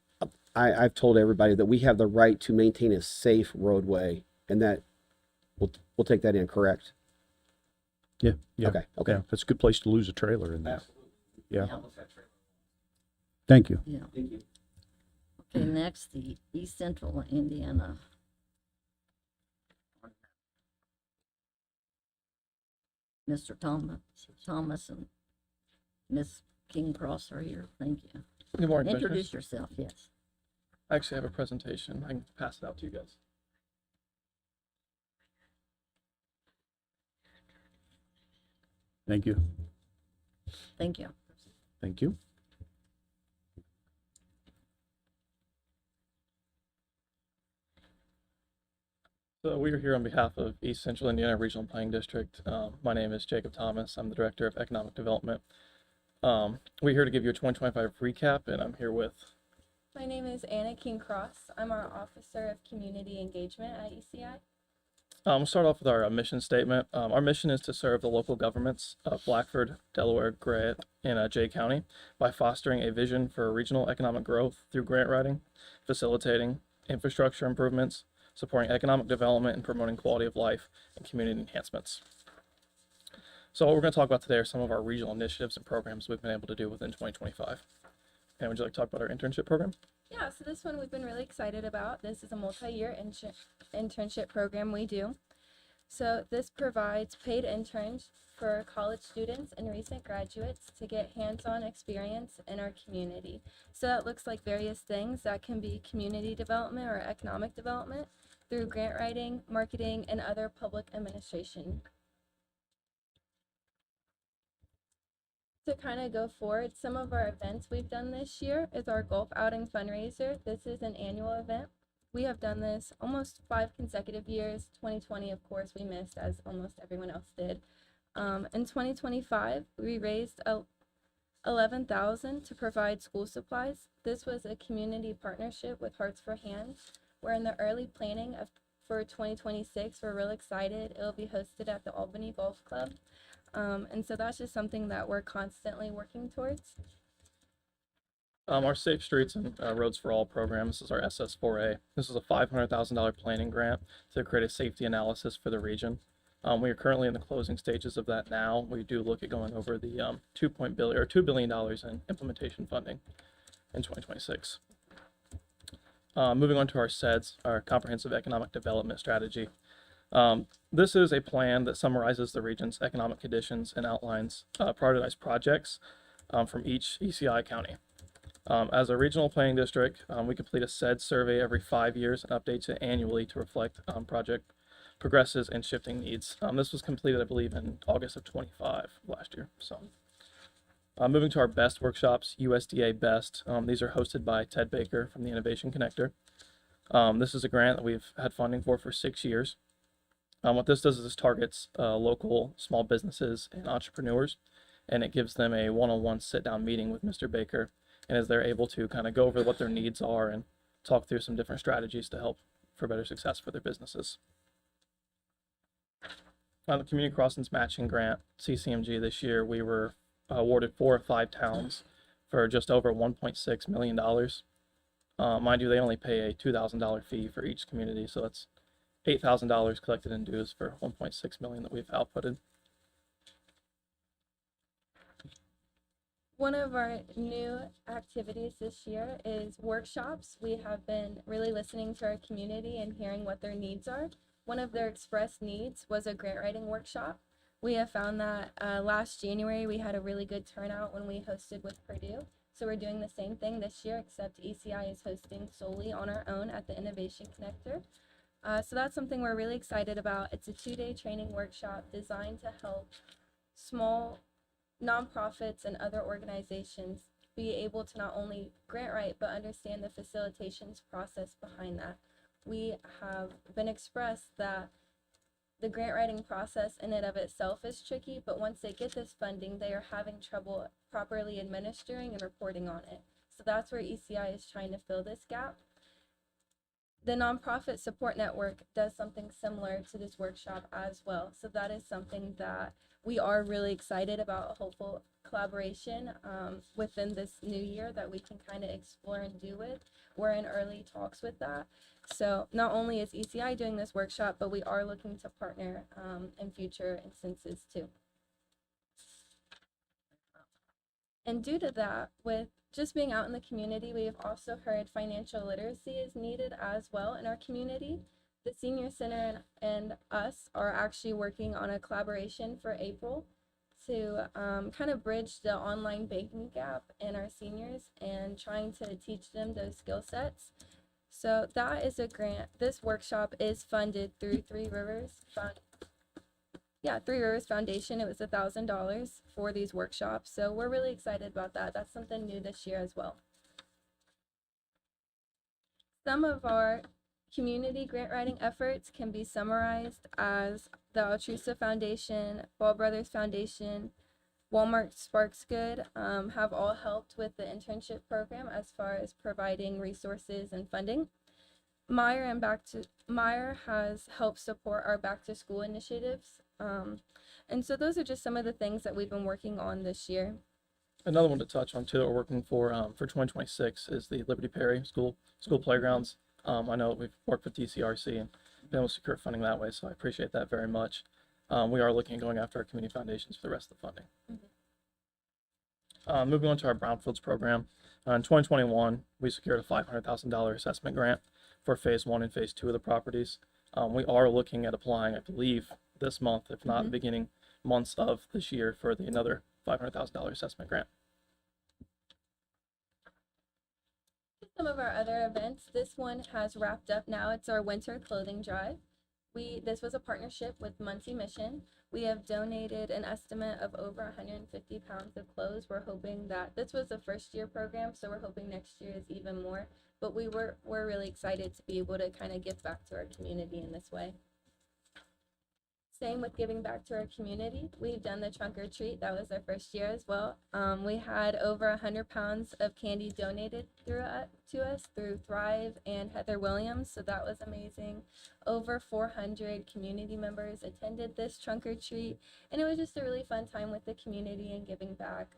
I've told everybody that we have the right to maintain a safe roadway and that we'll take that in, correct? Yeah. Okay. Yeah, that's a good place to lose a trailer in that. Yeah. Thank you. Yeah. Okay, next, the East Central Indiana. Mr. Thomas and Miss King Cross are here. Thank you. Good morning, Introduce Commissioners. yourself, yes. I actually have a presentation. I can pass it out to you guys. Thank you. Thank you. Thank you. So we are here on behalf of East Central Indiana Regional Planning District. My name is Jacob Thomas. I'm the Director of Economic Development. We're here to give you a 2025 recap, and I'm here with My name is Anna King Cross. I'm our Officer of Community Engagement at ECI. We'll start off with our mission statement. Our mission is to serve the local governments of Blackford, Delaware, Grant, and Jay County by fostering a vision for regional economic growth through grant writing, facilitating infrastructure improvements, supporting economic development, and promoting quality of life and community enhancements. So what we're going to talk about today are some of our regional initiatives and programs we've been able to do within 2025. And would you like to talk about our internship program? Yeah, so this one we've been really excited about. This is a multi-year internship program we do. So this provides paid interns for college students and recent graduates to get hands-on experience in our community. So that looks like various things. That can be community development or economic development through grant writing, marketing, and other public administration. To kind of go forward, some of our events we've done this year is our golf outing fundraiser. This is an annual event. We have done this almost 5 consecutive years. 2020, of course, we missed as almost everyone else did. In 2025, we raised $11,000 to provide school supplies. This was a community partnership with Hearts for Hands. We're in the early planning for 2026. We're real excited. It'll be hosted at the Albany Golf Club. And so that's just something that we're constantly working towards. Our Safe Streets and Roads for All program, this is our SS4A. This is a $500,000 planning grant to create a safety analysis for the region. We are currently in the closing stages of that now. We do look at going over the $2 billion in implementation funding in 2026. Moving on to our CEDS, our Comprehensive Economic Development Strategy. This is a plan that summarizes the region's economic conditions and outlines prioritized projects from each ECI county. As a regional planning district, we complete a CED survey every 5 years and updates it annually to reflect project progresses and shifting needs. This was completed, I believe, in August of 25 last year. So, moving to our BEST workshops, USDA BEST. These are hosted by Ted Baker from the Innovation Connector. This is a grant that we've had funding for 6 years. What this does is this targets local small businesses and entrepreneurs, and it gives them a one-on-one sit-down meeting with Mr. Baker, and as they're able to kind of go over what their needs are and talk through some different strategies to help for better success for their businesses. On the Community Crossings Matching Grant, CCMG, this year, we were awarded 4 of 5 towns for just over $1.6 million. Mind you, they only pay a $2,000 fee for each community, so that's $8,000 collected in dues for $1.6 million that we've outputted. One of our new activities this year is workshops. We have been really listening to our community and hearing what their needs are. One of their expressed needs was a grant writing workshop. We have found that last January we had a really good turnout when we hosted with Purdue. So we're doing the same thing this year, except ECI is hosting solely on our own at the Innovation Connector. So that's something we're really excited about. It's a 2-day training workshop designed to help small nonprofits and other organizations be able to not only grant write, but understand the facilitations process behind that. We have been expressed that the grant writing process in and of itself is tricky, but once they get this funding, they are having trouble properly administering and reporting on it. So that's where ECI is trying to fill this gap. The Nonprofit Support Network does something similar to this workshop as well. So that is something that we are really excited about, a hopeful collaboration within this new year that we can kind of explore and do with. We're in early talks with that. So not only is ECI doing this workshop, but we are looking to partner in future instances too. And due to that, with just being out in the community, we have also heard financial literacy is needed as well in our community. The Senior Center and us are actually working on a collaboration for April to kind of bridge the online banking gap in our seniors and trying to teach them those skill sets. So that is a grant. This workshop is funded through Three Rivers Foundation. It was $1,000 for these workshops. So we're really excited about that. That's something new this year as well. Some of our community grant writing efforts can be summarized as the Altrusa Foundation, Ball Brothers Foundation, Walmart Sparks Good have all helped with the internship program as far as providing resources and funding. Meyer has helped support our back to school initiatives. And so those are just some of the things that we've been working on this year. Another one to touch on too that we're working for 2026 is the Liberty Perry school playgrounds. I know we've worked with DCRC and been able to secure funding that way, so I appreciate that very much. We are looking at going after our community foundations for the rest of the funding. Moving on to our Brownfields program. In 2021, we secured a $500,000 assessment grant for phase 1 and phase 2 of the properties. We are looking at applying, I believe, this month, if not the beginning months of this year, for another $500,000 assessment grant. Some of our other events, this one has wrapped up now. It's our winter clothing drive. This was a partnership with Muncie Mission. We have donated an estimate of over 150 pounds of clothes. We're hoping that this was a first year program, so we're hoping next year is even more. But we're really excited to be able to kind of give back to our community in this way. Same with giving back to our community. We've done the trunk or treat. That was our first year as well. We had over 100 pounds of candy donated to us through Thrive and Heather Williams. So that was amazing. Over 400 community members attended this trunk or treat. And it was just a really fun time with the community and giving back.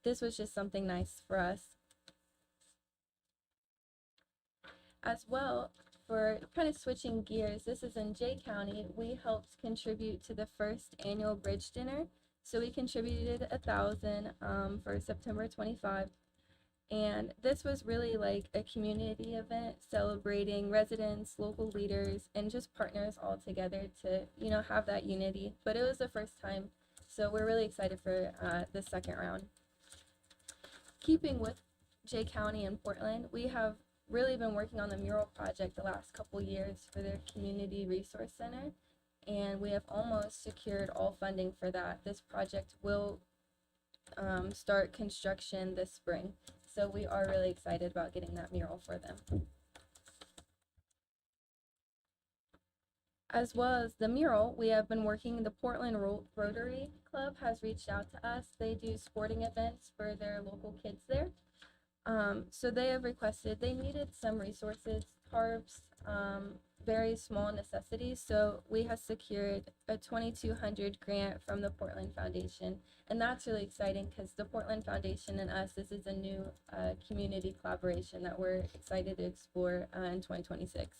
This was just something nice for us. As well, for kind of switching gears, this is in Jay County. We helped contribute to the first annual bridge dinner. So we contributed $1,000 for September 25. And this was really like a community event celebrating residents, local leaders, and just partners all together to, have that unity. But it was the first time, so we're really excited for the second round. Keeping with Jay County and Portland, we have really been working on the mural project the last couple years for their community resource center, and we have almost secured all funding for that. This project will start construction this spring, so we are really excited about getting that mural for them. As well as the mural, we have been working, the Portland Rotary Club has reached out to us. They do sporting events for their local kids there. So they have requested, they needed some resources, tarps, very small necessities. So we have secured a $2,200 grant from the Portland Foundation. And that's really exciting because the Portland Foundation and us, this is a new community collaboration that we're excited to explore in 2026.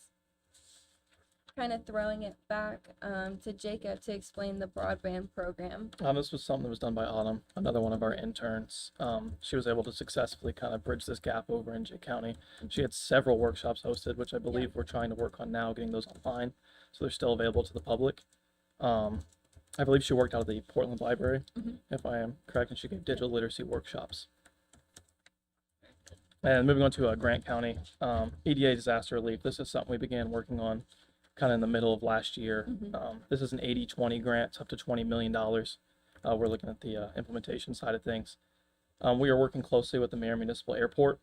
kind of throwing it back to Jacob to explain the broadband program. This was something that was done by Autumn, another one of our interns. She was able to successfully kind of bridge this gap over in Jay County. She had several workshops hosted, which I believe we're trying to work on now, getting those online, so they're still available to the public. I believe she worked out of the Portland Library, if I am correct, and she gave digital literacy workshops. And moving on to Grant County, EDA disaster relief. This is something we began working on kind of in the middle of last year. This is an 80-20 grant, it's up to $20 million. We're looking at the implementation side of things. We are working closely with the Mayor Municipal Airport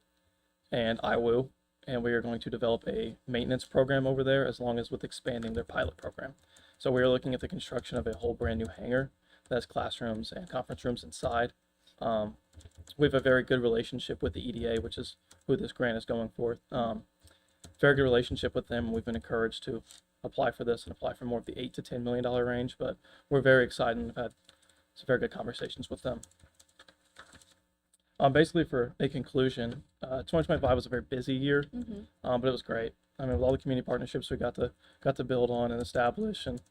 and IWU, and we are going to develop a maintenance program over there, as long as with expanding their pilot program. So we are looking at the construction of a whole brand new hangar that has classrooms and conference rooms inside. We have a very good relationship with the EDA, which is who this grant is going for. Very good relationship with them. We've been encouraged to apply for this and apply for more of the $8 to $10 million range, but we're very excited and have had some very good conversations with them. Basically, for a conclusion, 2025 was a very busy year, but it was great. I mean, with all the community partnerships we got to build on and establish, and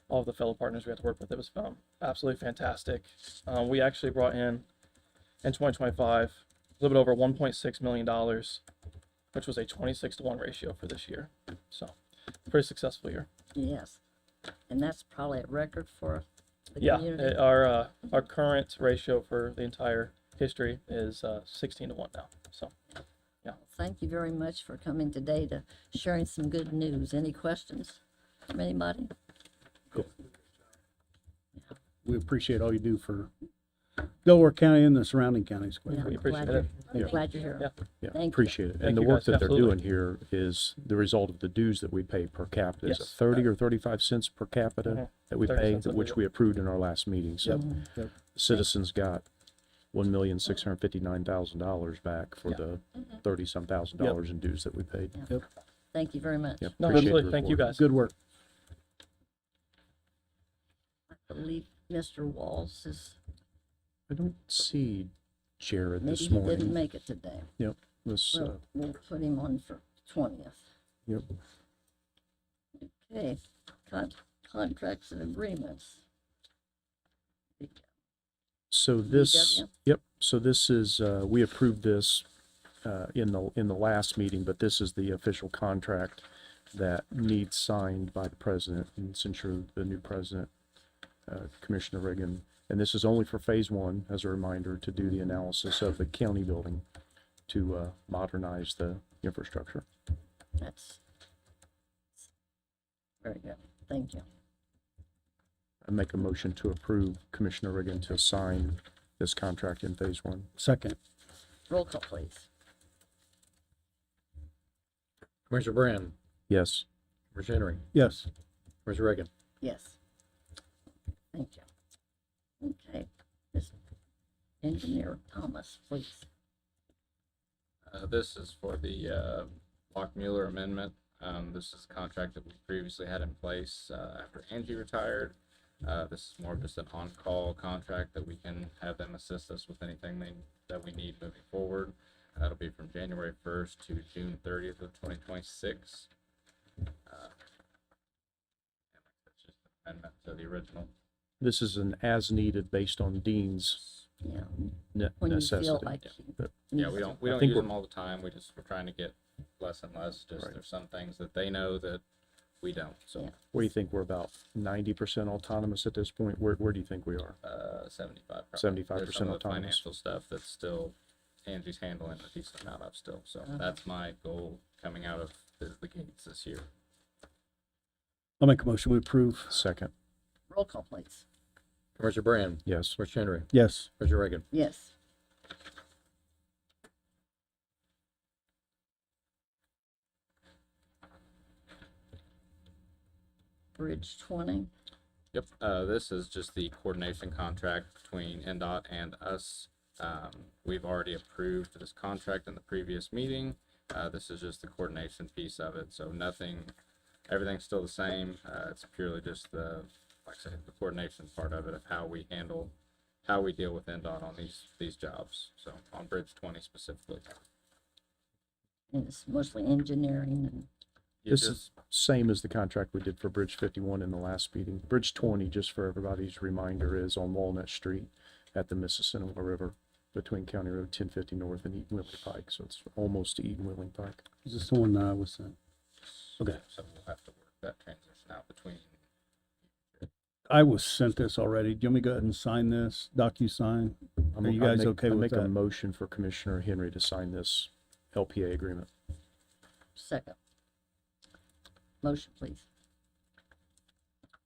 all of the fellow partners we had to work with, it was absolutely fantastic. We actually brought in 2025 a little bit over $1.6 million, which was a 26-to-1 ratio for this year. So, pretty successful year. Yes. And that's probably a record for the Yeah, community. our current ratio for the entire history is 16-to-1 now. So, Thank you very much for coming today to sharing some good news. Any questions from anybody? We appreciate all you do for Delaware County and the surrounding counties. Yeah, we I'm appreciate glad it. you're- I'm glad you're here. Yeah. Yeah, Thank you. appreciate it. Thank And the you, work guys. that they're Absolutely. doing here is the result of the dues that we pay per capita. Is it Yes. 30 or 35 cents per capita that we 30 pay, cents, I which believe. we approved in our last meeting? So Yep. citizens got $1,659,000 back for Yeah. the 30-some thousand dollars in dues that we paid. Thank you very much. Yep, No, appreciate the absolutely. Thank you, report. guys. Good work. I believe Mr. Walls is, I don't see Jared maybe this he didn't morning. make it today. This, We'll put him on for 20th. yep. Okay, contracts and agreements. So this, VW? yep, so this is, we approved this in the last meeting, but this is the official contract that needs signed by the president, and since you're the new president, Commissioner Reagan, and this is only for phase one, as a reminder, to do the analysis of the county building to modernize the infrastructure. That's very good. Thank you. I make a motion to approve Commissioner Reagan to sign this contract in phase one. Second. Roll call, please. Commissioner Brand, Yes. Commissioner Henry, Yes. Commissioner Reagan. Yes. Thank you. Okay, Mr. Engineer Thomas, please. This is for the Lockmuller amendment. This is a contract that we previously had in place after Angie retired. This is more of just an on-call contract that we can have them assist us with anything that we need moving forward. That'll be from January 1st to June 30th of 2026. That's just an amendment to the original. This is an as-needed based on Dean's Yeah, necessity. when you feel like. But Yeah, needs we to- don't think use we're- them all the time. We're trying to get less and less. Just Right. there's some things that they know that we don't. So Yeah. What do you think? We're about 90% autonomous at this point? Where do you think we are? 75. probably. 75% There's some of the autonomous. financial stuff that's still Angie's handling a decent amount of still. So Uh-huh. that's my goal coming out of the gates this year. I'll make a motion. We approve. Second. Roll call, please. Commissioner Brand, Yes. Commissioner Henry, Yes. Commissioner Reagan. Yes. Bridge 20. Yep. This is just the coordination contract between NDOT and us. We've already approved this contract in the previous meeting. This is just the coordination piece of it. So everything's still the same. It's purely just like I said, the coordination part of it of how we deal with NDOT on these jobs. So on Bridge 20 specifically. And it's mostly engineering and Yeah, This just- is same as the contract we did for Bridge 51 in the last meeting. Bridge 20, just for everybody's reminder, is on Walnut Street at the Mississinawa River between County Road 1050 North and Eaton Wheeling Pike. So it's almost to Eaton Wheeling Pike. Is this the one that I was sent? Okay. So we'll have to work that transition out between. I was sent this already. Do you want me to go ahead and sign this, DocuSign? Are you guys okay with make a that? motion for Commissioner Henry to sign this LPA agreement. Second. Motion, please.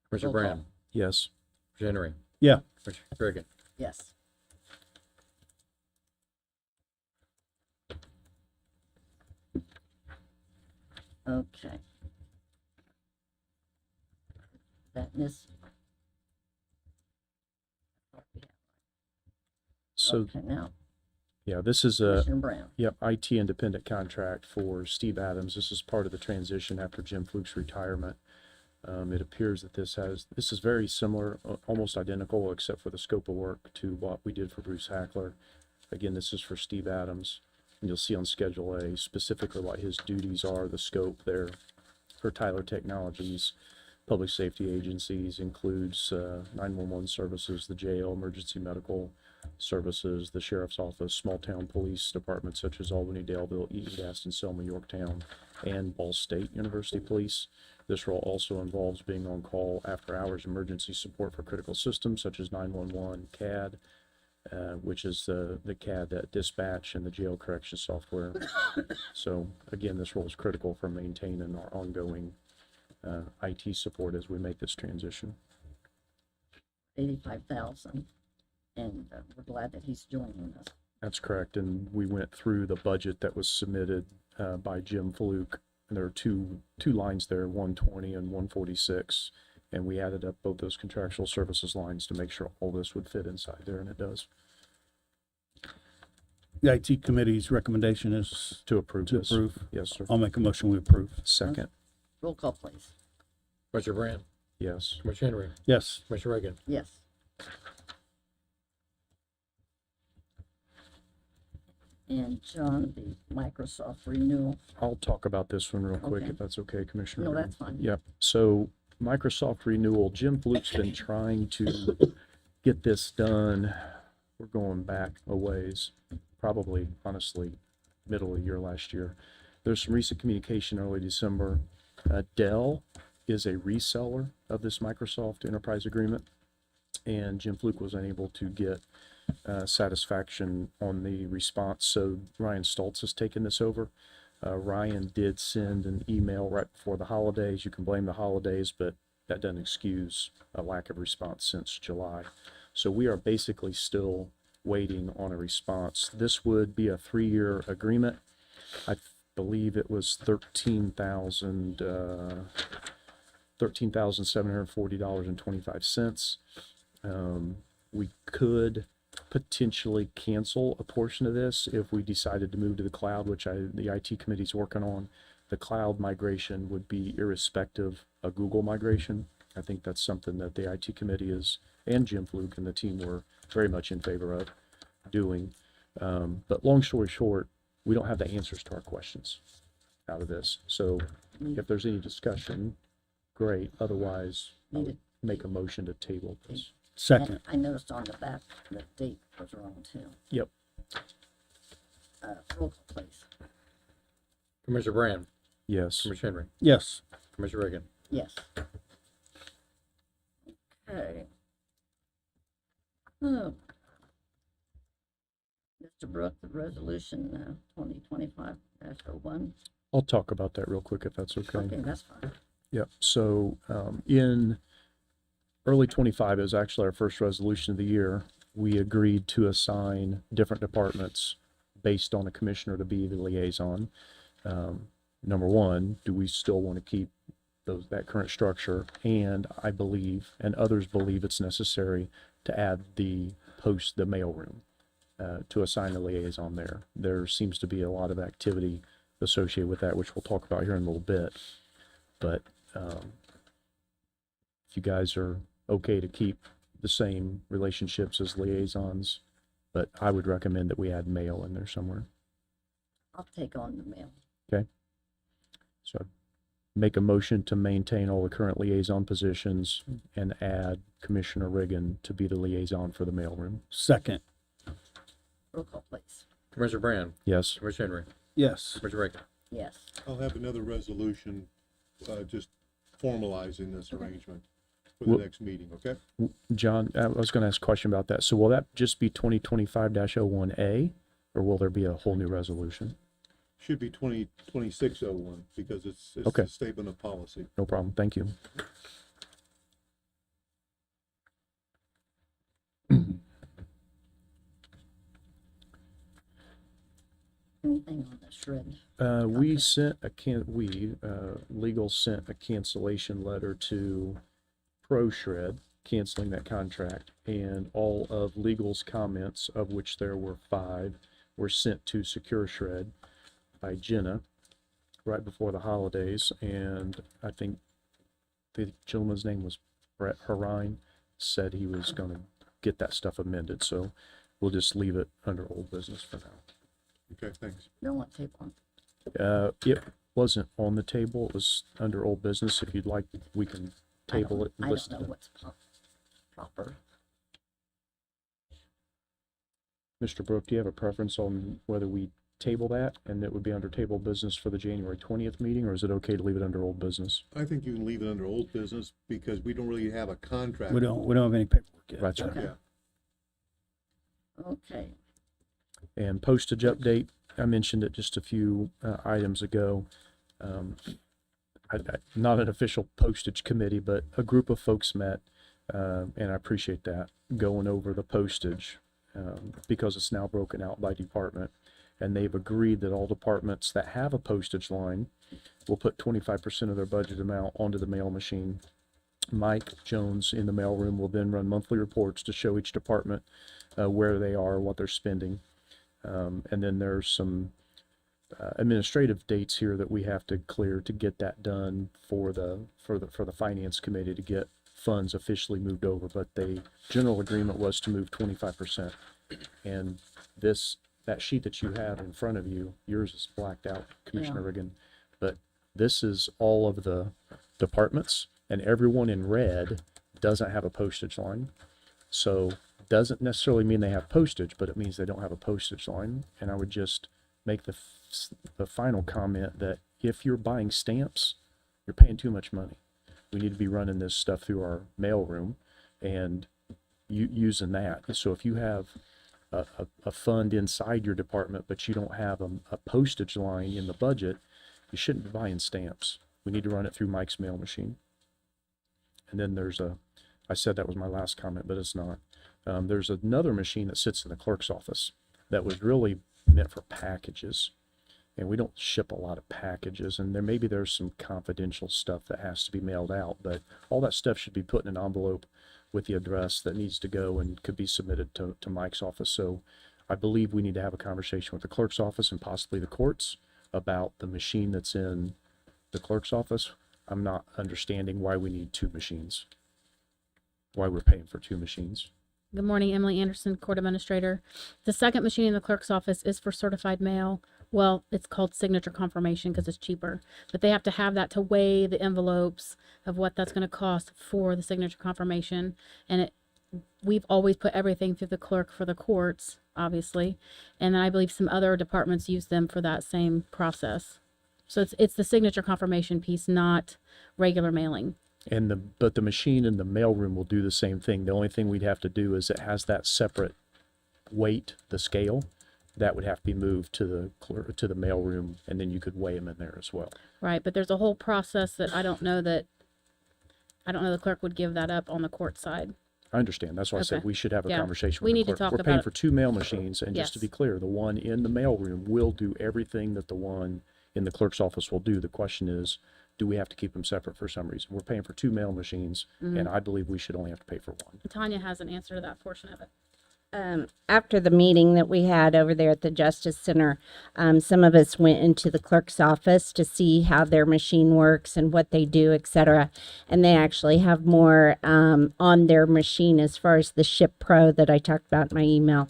Commissioner Roll call. Brand, Yes. Commissioner Henry, Yeah, Commissioner Reagan. Yes. Okay. That miss. So, Okay, now, yeah, this is a, Commissioner Brown. yep, IT independent contract for Steve Adams. This is part of the transition after Jim Fluke's retirement. It appears that this is very similar, almost identical, except for the scope of work to what we did for Bruce Hackler. Again, this is for Steve Adams, and you'll see on Schedule A specifically what his duties are, the scope there for Tyler Technologies. Public safety agencies includes 911 services, the jail, emergency medical services, the sheriff's office, small town police departments such as Albany, Daleville, Eaton, Gaston, Selma, Yorktown, and Ball State University Police. This role also involves being on call after hours emergency support for critical systems such as 911, CAD, which is the CAD that dispatch and the jail correction software. So again, this role is critical for maintaining our ongoing IT support as we make this transition. 85,000, and we're glad that he's joining us. That's correct, and we went through the budget that was submitted by Jim Fluke. And there are two lines there, 120 and 146, and we added up both those contractual services lines to make sure all this would fit inside there, and it does. the IT committee's recommendation is To approve to this. approve. Yes, sir. I'll make a motion, we approve. Second, Roll call, please. Commissioner Brand, yes. Commissioner Henry, Yes, Commissioner Reagan. Yes. And John, the Microsoft renewal. I'll talk about this one real quick Okay. if that's okay, Commissioner. No, Reagan. that's fine. Yep. So Microsoft renewal, Jim Fluke's been trying to get this done. We're going back a ways, probably, honestly, middle of the year last year. There's some recent communication early December. Dell is a reseller of this Microsoft Enterprise Agreement, and Jim Fluke was unable to get satisfaction on the response. So Ryan Stoltz has taken this over. Ryan did send an email right before the holidays. You can blame the holidays, but that doesn't excuse a lack of response since July. So we are basically still waiting on a response. This would be a 3-year agreement. I believe it was $13,740.25. We could potentially cancel a portion of this if we decided to move to the cloud, which the IT committee's working on. The cloud migration would be irrespective of Google migration. I think that's something that the IT committee is, and Jim Fluke and the team were very much in favor of doing. But long story short, we don't have the answers to our questions out of this. So if there's any discussion, great. Otherwise, I would make a motion to table this. second. And I noticed on the back, the date was wrong too. Yep. Roll call, please. Commissioner Brand, Yes. Commissioner Henry, Yes, Commissioner Reagan. Yes. Okay. Oh. Mr. Brooke, the resolution 2025-01. I'll talk about that real quick if that's okay. Okay, that's fine. Yep. So in early 25, it was actually our first resolution of the year. We agreed to assign different departments based on a commissioner to be the liaison. Number one, do we still want to keep that current structure? And I believe, and others believe, it's necessary to add the mailroom to assign a liaison there. There seems to be a lot of activity associated with that, which we'll talk about here in a little bit. But if you guys are okay to keep the same relationships as liaisons, but I would recommend that we add mail in there somewhere. I'll take on the mail. Okay. So make a motion to maintain all the current liaison positions and add Commissioner Riggin to be the liaison for the mailroom. Second. Roll call, please. Commissioner Brand, Yes. Commissioner Henry, Yes. Commissioner Reagan. Yes. I'll have another resolution, just formalizing this arrangement for Well- the next meeting, okay? John, I was going to ask a question about that. So will that just be 2025-01A, or will there be a whole new resolution? Should be 2601 because it's Okay. a statement of policy. No problem. Thank you. Anything on the shred? We Okay. sent legal sent a cancellation letter to ProShred, canceling that contract, and all of legal's comments, of which there were 5, were sent to Secure Shred by Jenna right before the holidays, and I think the gentleman's name was Brett Harine, said he was gonna get that stuff amended, so we'll just leave it under old business for now. Okay, thanks. Don't want to take one. It wasn't on the table, it was under old business. If you'd like, we can table it. and I listen don't know to- what's proper. Mr. Brook, do you have a preference on whether we table that and it would be under table business for the January 20th meeting, or is it okay to leave it under old business? I think you can leave it under old business because we don't really have a contract. We don't have any paperwork yet. That's right. Okay. Yeah. Okay. And postage update, I mentioned it just a few items ago. Not an official postage committee, but a group of folks met, and I appreciate that, going over the postage because it's now broken out by department. And they've agreed that all departments that have a postage line will put 25% of their budget amount onto the mail machine. Mike Jones in the mailroom will then run monthly reports to show each department where they are, what they're spending. And then there's some administrative dates here that we have to clear to get that done for the finance committee to get funds officially moved over. But the general agreement was to move 25%. And that sheet that you have in front of you, yours is blacked out, Commissioner Riggin, but this is all of the departments, and everyone in red doesn't have a postage line. So doesn't necessarily mean they have postage, but it means they don't have a postage line. And I would just make the final comment that if you're buying stamps, you're paying too much money. We need to be running this stuff through our mailroom and using that. So if you have a fund inside your department, but you don't have a postage line in the budget, you shouldn't be buying stamps. We need to run it through Mike's mail machine. And then I said that was my last comment, but it's not. There's another machine that sits in the clerk's office that was really meant for packages. And we don't ship a lot of packages, and there's some confidential stuff that has to be mailed out, but all that stuff should be put in an envelope with the address that needs to go and could be submitted to Mike's office. So I believe we need to have a conversation with the clerk's office and possibly the courts about the machine that's in the clerk's office. I'm not understanding why we need 2 machines, why we're paying for 2 machines. Good morning, Emily Anderson, Court Administrator. The second machine in the clerk's office is for certified mail. Well, it's called signature confirmation because it's cheaper, but they have to have that to weigh the envelopes of what that's going to cost for the signature confirmation. And we've always put everything through the clerk for the courts, obviously. And then I believe some other departments use them for that same process. So it's the signature confirmation piece, not regular mailing. But the machine in the mailroom will do the same thing. The only thing we'd have to do is it has that separate weight, the scale, that would have to be moved to the mailroom, and then you could weigh them in there as well. Right, but there's a whole process that I don't know the clerk would give that up on the court side. I understand. That's why I said Okay. we should have a Yeah. conversation We with need the to clerk. talk We're paying about for it. 2 mail machines, and just to Yes. be clear, the one in the mailroom will do everything that the one in the clerk's office will do. The question is, do we have to keep them separate for some reason? We're paying for 2 mail machines, and I believe we should only have to pay for 1. Tanya has an answer to that portion of it. After the meeting that we had over there at the Justice Center, some of us went into the clerk's office to see how their machine works and what they do, etc. And they actually have more on their machine as far as the Ship Pro that I talked about in my email.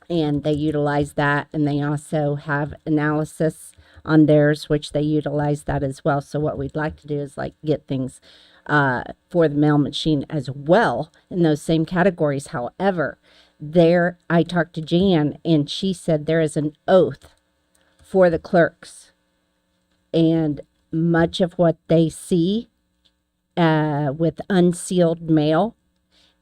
And they utilize that, and they also have analysis on theirs, which they utilize that as well. So what we'd like to do is like get things for the mail machine as well in those same categories. However, there I talked to Jan and she said there is an oath for the clerks, and much of what they see with unsealed mail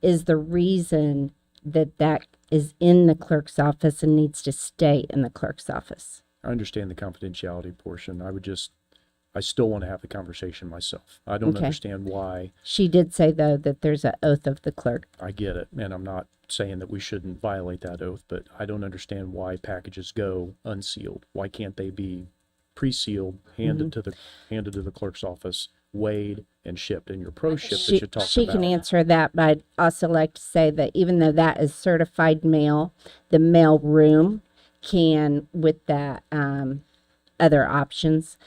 is the reason that is in the clerk's office and needs to stay in the clerk's office. I understand the confidentiality portion. I still want to have the conversation myself. I don't Okay. understand why. She did say though that there's an oath of the clerk. I get it, and I'm not saying that we shouldn't violate that oath, but I don't understand why packages go unsealed. Why can't they be pre-sealed, handed to the clerk's office, weighed and shipped? And your pro ship that you talked She about. can answer that, but I'd also like to say that even though that is certified mail, the mail room can, with that other options,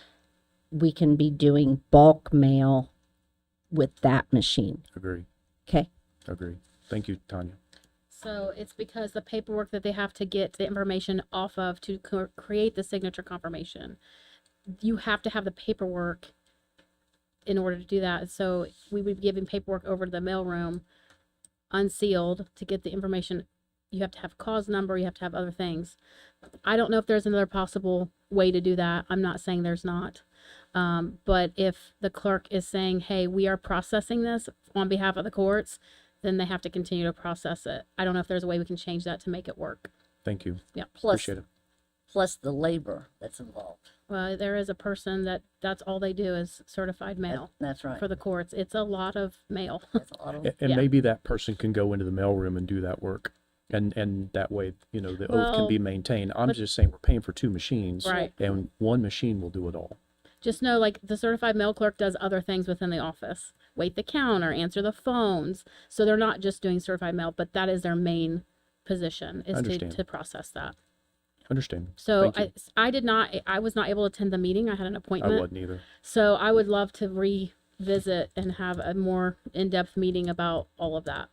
we can be doing bulk mail with that machine. Agree. Okay. Agree. Thank you, Tanya. So it's because the paperwork that they have to get the information off of to create the signature confirmation. You have to have the paperwork in order to do that. So we would be giving paperwork over to the mailroom unsealed to get the information. You have to have cause number, you have to have other things. I don't know if there's another possible way to do that. I'm not saying there's not. But if the clerk is saying, hey, we are processing this on behalf of the courts, then they have to continue to process it. I don't know if there's a way we can change that to make it work. Thank you. Yeah. Plus, Appreciate it. plus the labor that's involved. Well, there is a person that's all they do is certified mail That's right. for the courts. It's a lot of mail. That's a lot of, And Yeah. maybe that person can go into the mailroom and do that work. And that way, the oath can Well, be maintained. I'm but- just saying we're paying for two machines. Right. And one machine will do it all. Just know, like, the certified mail clerk does other things within the office. Wait the counter, answer the phones. So they're not just doing certified mail, but that is their main position, is Understand. to process that. Understand. So Thank you. I was not able to attend the meeting. I had an I appointment. wasn't either. So I would love to revisit and have a more in-depth meeting about all of that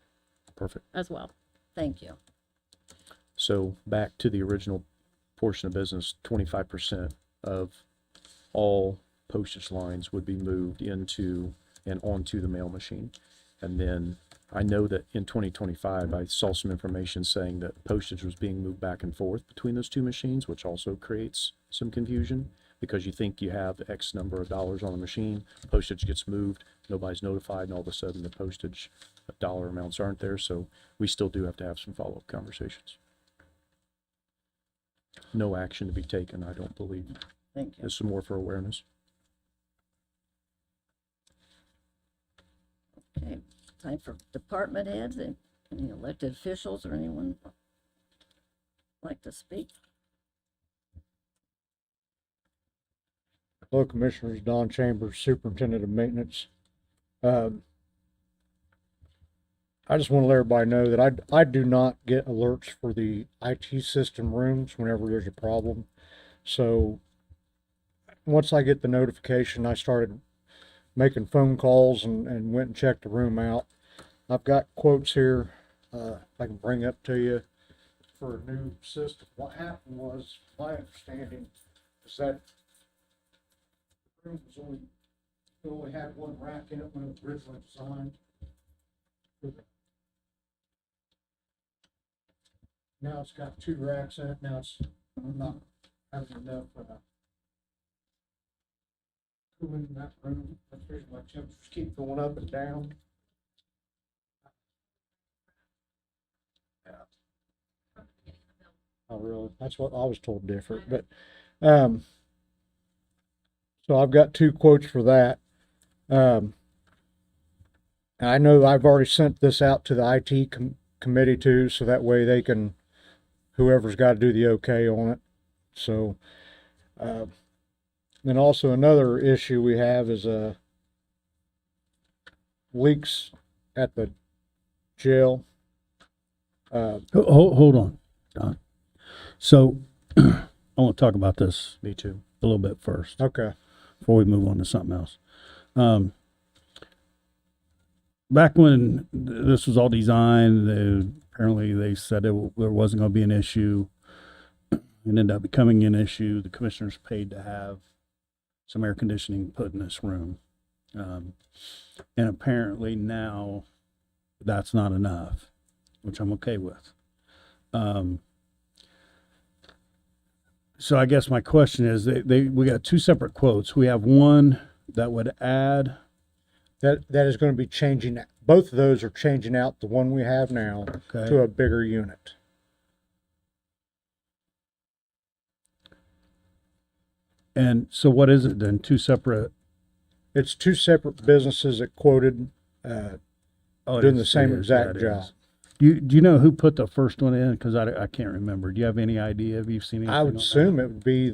Perfect. as well. thank you. So back to the original portion of business, 25% of all postage lines would be moved into and onto the mail machine. And then I know that in 2025, I saw some information saying that postage was being moved back and forth between those two machines, which also creates some confusion because you think you have X number of dollars on the machine, postage gets moved, nobody's notified, and all of a sudden the postage dollar amounts aren't there. So we still do have to have some follow-up conversations. No action to be taken, I don't believe. Thank you. There's some more for awareness. Okay, time for department heads and any elected officials or anyone like to speak? Hello, Commissioners. Don Chambers, Superintendent of Maintenance. I just want to let everybody know that I do not get alerts for the IT system rooms whenever there's a problem. So once I get the notification, I started making phone calls and went and checked the room out. I've got quotes here I can bring up to you for a new system. What happened was, my understanding is that the room was only had one rack in it when it was originally designed. Now it's got two racks in it. Now it's not having enough cooling in that room. That's the reason why temperatures keep going up and down. Oh, really? That's what I was told different, but, so I've got two quotes for that. And I know I've already sent this out to the IT committee too, so that way they can, whoever's got to do the okay on it. So, then also another issue we have is, leaks at the jail. Hold on, Don. So I want to talk about this Me too. a little bit first Okay. before we move on to something else. Back when this was all designed, apparently they said there wasn't going to be an issue. it ended up becoming an issue. The commissioners paid to have some air conditioning put in this room. And apparently now that's not enough, which I'm okay with. So I guess my question is, we got two separate quotes. We have one that would add, That is going to be changing. Both of those are changing out the one we have now okay, to a bigger unit. and so what is it then? Two separate? It's two separate businesses that quoted Oh, it doing is- the same it is, exact that job. is. Do you know who put the first one in? Because I can't remember. Do you have any idea? Have you seen anything? I would on that? assume it would be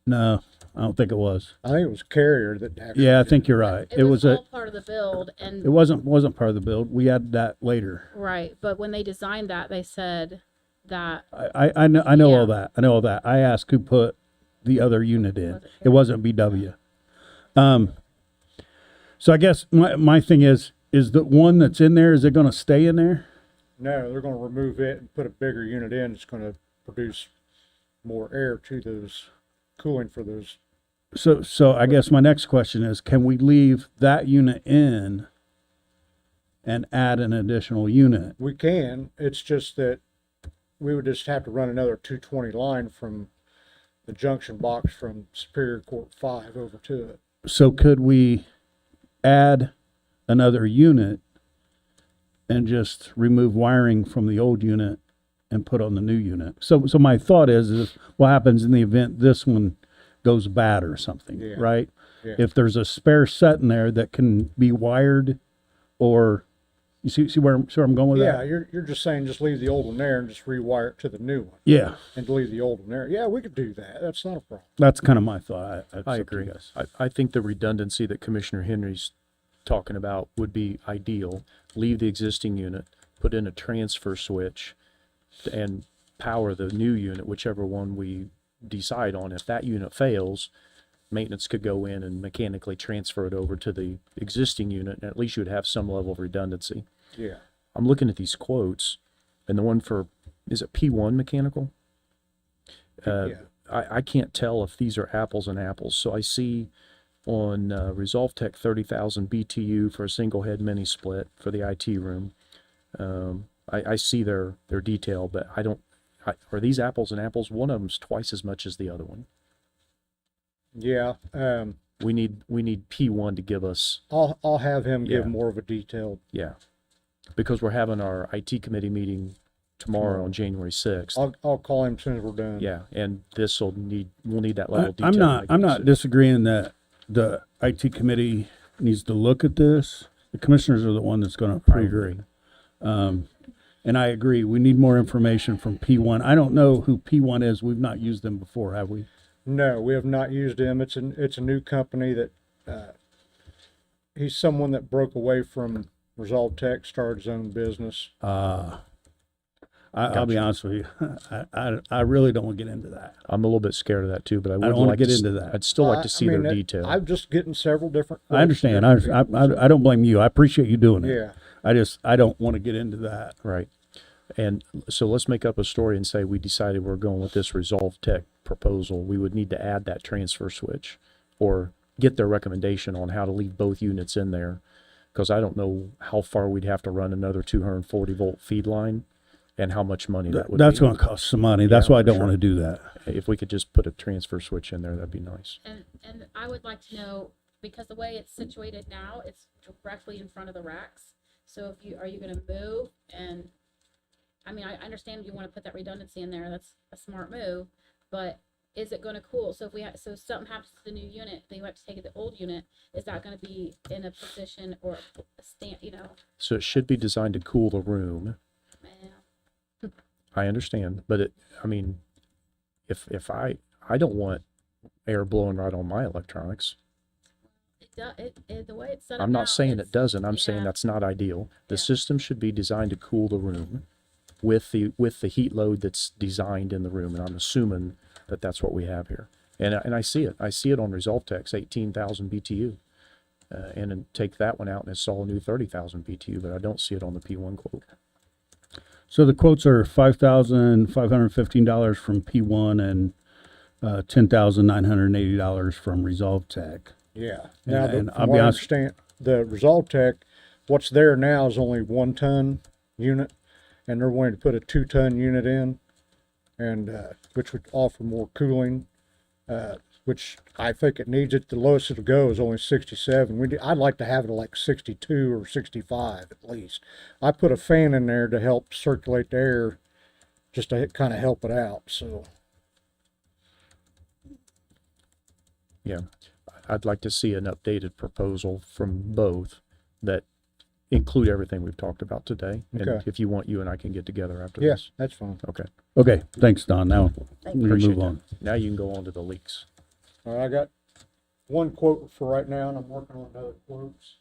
No, I don't think it was. I think it was Carrier that actually. Yeah, I think you're right. It was all a. part of the build, and It wasn't part of the build. We added that later. right. But when they designed that, they said that I know Yeah. all that. I know all that. I asked who put the other unit in. Was it It wasn't BW. So I guess my thing is the one that's in there, is it going to stay in there? No, they're going to remove it and put a bigger unit in. It's going to produce more air to those cooling for those. So I guess my next question is, can we leave that unit in and add an additional unit? We can. It's just that we would just have to run another 220 line from the junction box from Superior Court 5 over to it. So could we add another unit and just remove wiring from the old unit and put on the new unit? So my thought is what happens in the event this one goes bad or something, Yeah. right? Yeah. If there's a spare set in there that can be wired, or you see where I'm going with Yeah, that? you're just saying just leave the old one there and just rewire it to the new one Yeah, and leave the old one there. Yeah, we could do that. That's not a problem. that's kind of my thought. It's I up to you agree. guys. I think the redundancy that Commissioner Henry's talking about would be ideal. Leave the existing unit, put in a transfer switch, and power the new unit, whichever one we decide on. If that unit fails, maintenance could go in and mechanically transfer it over to the existing unit, and at least you would have some level of redundancy. Yeah. I'm looking at these quotes, and the one for, is it P1 mechanical? Yeah. I can't tell if these are apples and apples. So I see on Resolve Tech 30,000 BTU for a single head mini split for the IT room. I see their detail, but are these apples and apples? One of them's twice as much as the other one. Yeah. We need P1 to give us, I'll have him give Yeah. more of a detailed. yeah, because we're having our IT committee meeting tomorrow on January 6th. I'll call him as soon as we're done. Yeah, and we'll need that level of detail. I'm to not make a I'm not decision. disagreeing that the IT committee needs to look at this. The commissioners are the one that's going to I approve agree. it. And I agree, we need more information from P1. I don't know who P1 is. We've not used them before, have we? No, we have not used him. It's a new company that he's someone that broke away from Resolve Tech, started his own business. I'll be Gotcha. honest with you. I really don't want to get into that. I'm a little bit scared of that too, but I would don't wanna like get to into that. I'd still like I to see mean, their detail. I'm just getting several different. I understand. quotes from different people, I so- don't blame you. I appreciate you doing it. Yeah. I don't want to get into that. Right. And so let's make up a story and say we decided we're going with this Resolve Tech proposal. We would need to add that transfer switch or get their recommendation on how to leave both units in there. Because I don't know how far we'd have to run another 240 volt feed line and how much money that would That's be. going to cost some money. That's why I for don't sure. want to do that. If we could just put a transfer switch in there, that'd be nice. And I would like to know, because the way it's situated now, it's directly in front of the racks. So are you gonna move? And I mean, I understand you want to put that redundancy in there. That's a smart move, but is it gonna cool? So if something happens to the new unit, then you have to take it to the old unit. Is that gonna be in a position or a stand, So it should be designed to cool the room. I understand, but if I don't want air blowing right on my electronics. The way it's set up I'm now, not saying it it's- doesn't. I'm saying yeah. that's not ideal. The Yeah. system should be designed to cool the room with the heat load that's designed in the room, and I'm assuming that that's what we have here. And I see it. I see it on Resolve Tech's 18,000 BTU, and then take that one out and install a new 30,000 BTU, but I don't see it on the P1 quote. So the quotes are $5,515 from P1 and $10,980 from Resolve Tech. Yeah. And- Now, and the, I'll from be what I honest- understand, the Resolve Tech, what's there now is only 1 ton unit, and they're wanting to put a 2 ton unit in, and which would offer more cooling, which I think it needs it. The lowest it'll go is only 67. I'd like to have it at like 62 or 65 at least. I put a fan in there to help circulate the air, just to kind of help it out. So Yeah, I'd like to see an updated proposal from both that include everything we've talked about today. And Okay. if you want, you and I can get together after yeah, this. that's fine. Okay. Okay, thanks, Don. Now Thank we you. can Appreciate move that. on. Now you can go on to the leaks. All right, I got one quote for right now, and I'm working on another quotes.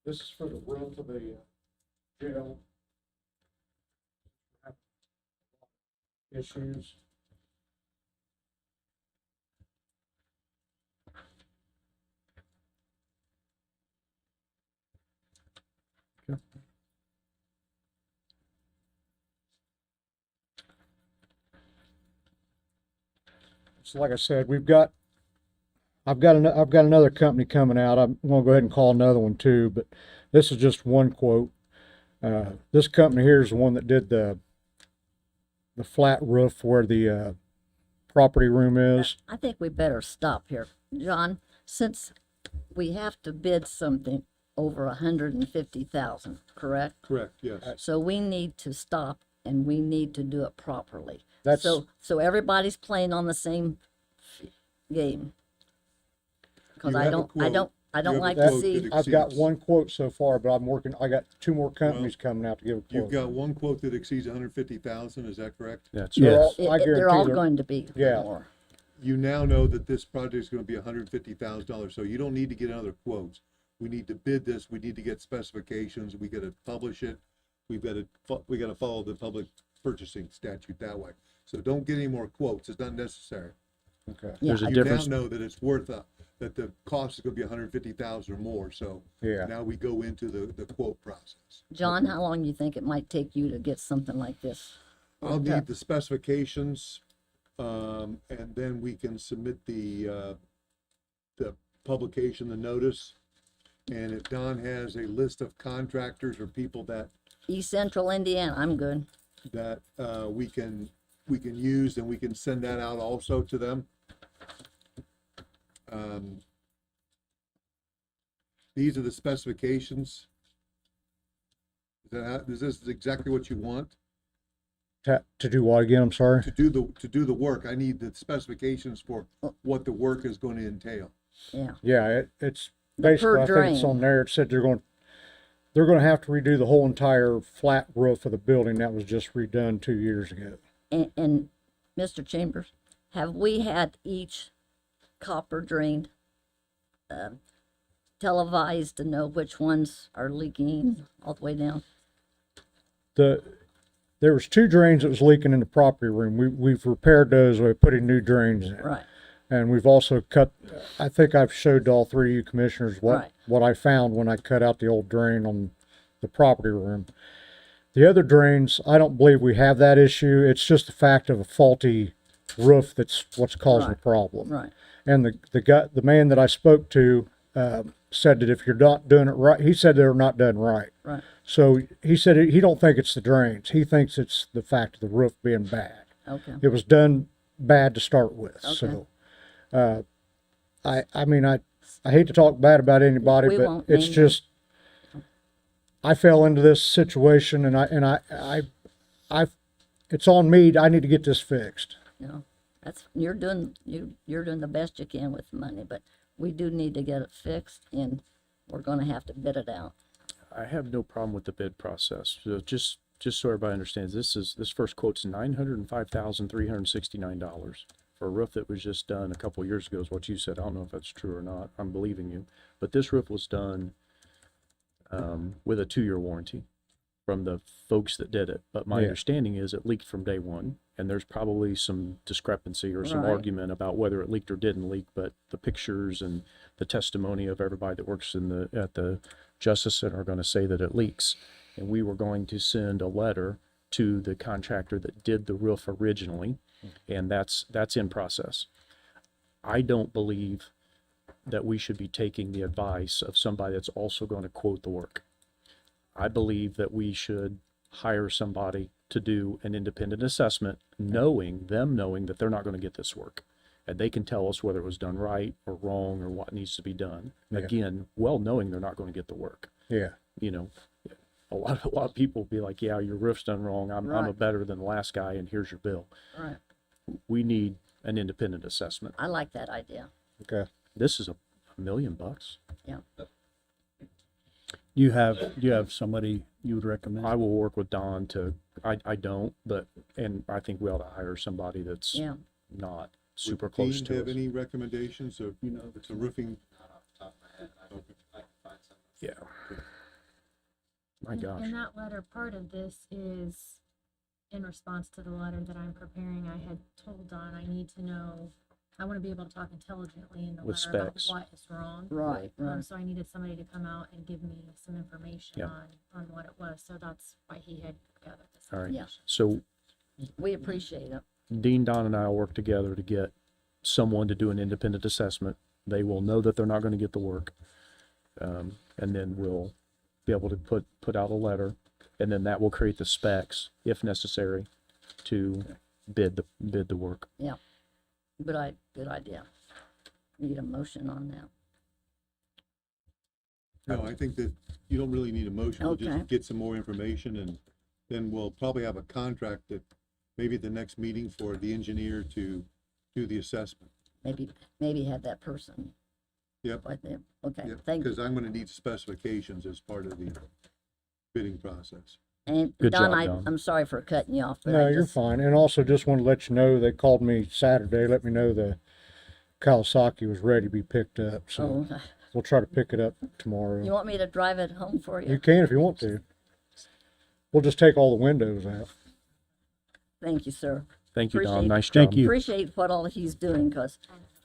This is for the roof of the jail. Issues. So like I said, I've got another company coming out. I'm gonna go ahead and call another one too, but this is just one quote. This company here is the one that did the flat roof where the property room is. I think we better stop here. John, since we have to bid something over 150,000, correct? Correct, yes. So we need to stop and we need to do it properly. That's- So everybody's playing on the same game. Cause You I have a don't quote. You have a like to quote see, that I've got exceeds- one quote so far, but I got 2 more companies coming out to give a quote. You've got one quote that exceeds 150,000, is that correct? That's They're Yes. all- I they're all guarantee going to be Yeah. more. You now know that this project is gonna be $150,000, so you don't need to get another quotes. We need to bid this, we need to get specifications, we gotta publish it, we gotta follow the public purchasing statute that way. So don't get any more quotes, it's not necessary. Okay. Yeah, There's a You difference. now know that it's worth, that the cost is gonna be 150,000 or more, so Yeah. now we go into the quote process. John, how long do you think it might take you to get something like this? I'll Yeah. need the specifications, and then we can submit the publication, the notice. And if Don has a list of contractors or people that, East Central Indiana, I'm good. we can use, and we can send that out also to them. These are the specifications. Is this exactly what you want? To do what again? I'm sorry. To do the work, I need the specifications for what the work is going to entail. Yeah. Yeah, it's The basically, per I think it's drain. on there. It said they're going to have to redo the whole entire flat roof of the building that was just redone 2 years ago. And Mr. Chambers, have we had each copper drain televised to know which ones are leaking all the way down? There was 2 drains that was leaking in the property room. We've repaired those by putting new drains in. Right. And we've also cut, I think I've showed all 3 of you commissioners Right. what I found when I cut out the old drain on the property room. The other drains, I don't believe we have that issue. It's just the fact of a faulty roof that's what's causing the Right. problem. Right. And the man that I spoke to said that if you're not doing it right, he said they're not done right. Right. So he said he don't think it's the drains. He thinks it's the fact of the roof being bad. Okay. It was done bad to start with. Okay. So, I mean, I hate to talk bad about anybody, We but won't it's name just, I fell into this situation and it's on me. I need to get this fixed. You know, you're doing the best you can with the money, but we do need to get it fixed and we're gonna have to bid it out. I have no problem with the bid process. So just so everybody understands, this first quote's $905,369 for a roof that was just done a couple years ago is what you said. I don't know if that's true or not. I'm believing you. But this roof was done with a 2-year warranty from the folks that did it. But my Yeah. understanding is it leaked from day one, and there's probably some discrepancy or some Right. argument about whether it leaked or didn't leak, but the pictures and the testimony of everybody that works at the Justice Center are going to say that it leaks. and we were going to send a letter to the contractor that did the roof originally, and that's in process. I don't believe that we should be taking the advice of somebody that's also going to quote the work. I believe that we should hire somebody to do an independent assessment, knowing that they're not going to get this work. And they can tell us whether it was done right or wrong or what needs to be done. Yeah. Again, well knowing they're not going to get the work. Yeah. You know, a lot of people be like, yeah, your roof's done wrong. I'm a Right. better than the last guy, and here's your bill. Right. We need an independent assessment. I like that idea. Okay. This is $1 million. Yeah. Do you have somebody you would recommend? I will work with Don to, I don't, but, and I think we ought to hire somebody that's Yeah. not super Would close Dean to have us. any recommendations of, the roofing? Yeah. My gosh. And that letter, part of this is in response to the letter that I'm preparing. I had told Don I need to know, I want to be able to talk intelligently in the With letter about specs. what is wrong. Right, right. So I needed somebody to come out and give me some information Yeah. on what it was. So that's why he had gathered this. All right. Yeah. So We appreciate it. Dean, Don, and I will work together to get someone to do an independent assessment. They will know that they're not going to get the work. And then we'll be able to put out a letter, and then that will create the specs, if necessary, to bid the work. Yeah. Good idea. Need a motion on that. No, I think that you don't really need a motion. We'll Okay. just get some more information, and then we'll probably have a contract that maybe at the next meeting for the engineer to do the assessment. Maybe have that person Yep. right there. Okay, Yep, thank you. because I'm gonna need specifications as part of the bidding process. And Good Don, job, Don. I'm sorry for cutting you off, but No, I you're just, fine. And also just want to let you know, they called me Saturday, let me know the Kawasaki was ready to be picked up. So oh, we'll try to pick it up tomorrow. you want me to drive it home for You you? can if you want to. We'll just take all the windows out. Thank you, sir. Thank you, Don. Appreciate- Nice job. Thank you. Appreciate what all he's doing, because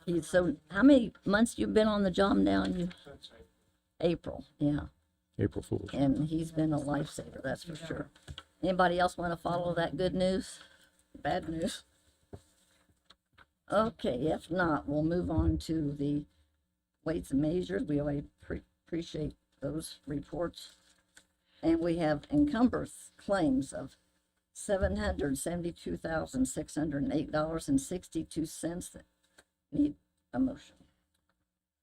he's so, how many months you been on the job now? April, yeah. April Fools. And he's been a lifesaver, that's for sure. Anybody else want to follow that good news? Bad news? Okay, if not, we'll move on to the weights and measures. We always appreciate those reports. And we have encumbered claims of $772,608.62 that need a motion.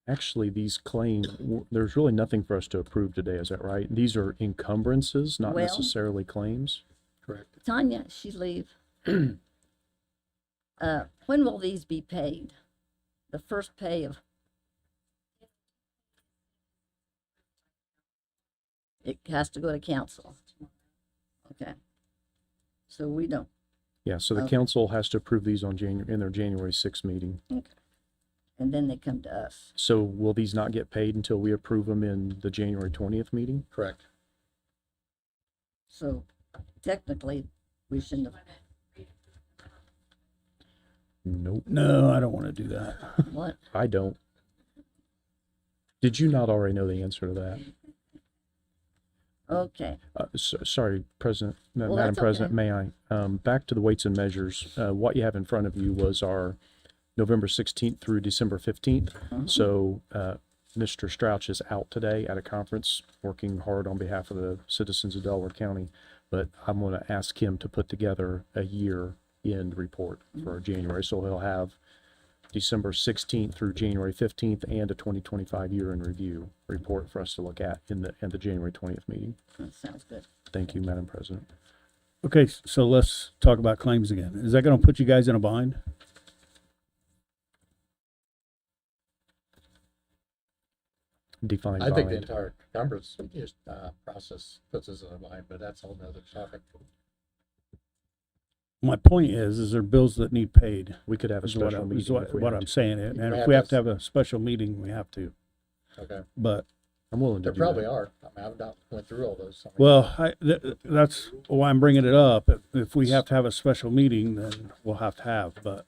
Actually, these claims, there's really nothing for us to approve today, is that right? These are encumbrances, not Well- necessarily claims? Correct. Tanya, she leave. When will these be paid? The first pay of? It has to go to council. Okay. So we don't, Yeah, so the Okay. council has to approve these on in their January 6th meeting. and then they come to us. So will these not get paid until we approve them in the January 20th meeting? Correct. So technically, we shouldn't have, Nope, No, I don't want to do that. what? I don't. Did you not already know the answer to that? Okay, Sorry, President, Well, Madam that's President, okay. may I? Back to the weights and measures. What you have in front of you was our November 16th through December 15th. So Mr. Strouch is out today at a conference, working hard on behalf of the citizens of Delaware County. But I'm going to ask him to put together a year-end report for January. So he'll have December 16th through January 15th and a 2025 year-end review report for us to look at in the January 20th meeting. that sounds good. Thank you, Madam President. Okay, so let's talk about claims again. Is that going to put you guys in a bind? Define I think the bind. entire encumbrance process puts us in a bind, but that's a whole nother topic. My point is there bills that need paid? We could have a Is what special I- is meeting what if we what had I'm to. saying. And You if have we have to- to have a special meeting, we have to. Okay. But, I'm willing to There do probably that. are. I mean, I've not went through all those. I mean, well, that's why I'm bringing it up. If we have to have a special meeting, then we'll have to have, but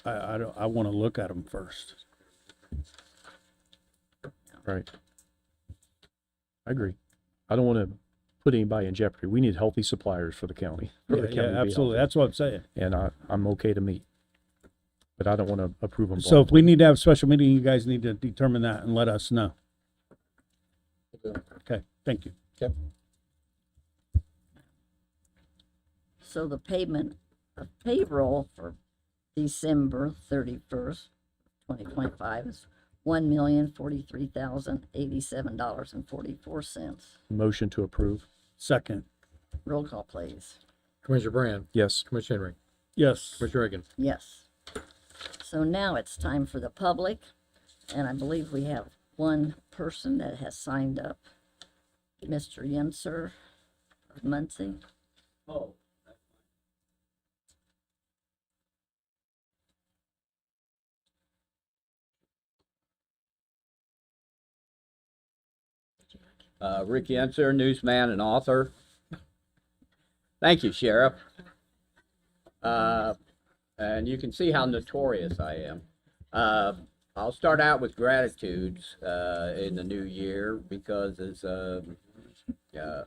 I want to look at them first. Right. I agree. I don't want to put anybody in jeopardy. We need healthy suppliers for the county. For Yeah, the county to be absolutely. healthy. That's what I'm saying. And I'm okay to meet. But I don't want to approve them. So if we need to have a special meeting, you guys need to determine that and let us know. Okay, thank you. Yep. So the payment of payroll for December 31st, 2025 is $1,043,087.44. Motion to approve. Second. Roll call, please. Commissioner Brand, Yes. Commissioner Henry, Yes. Commissioner Reagan. Yes. So now it's time for the public, and I believe we have one person that has signed up, Mr. Yenser of Muncie. Oh. Rick Yenser, newsman and author. Thank you, Sheriff. And you can see how notorious I am. I'll start out with gratitudes in the new year because as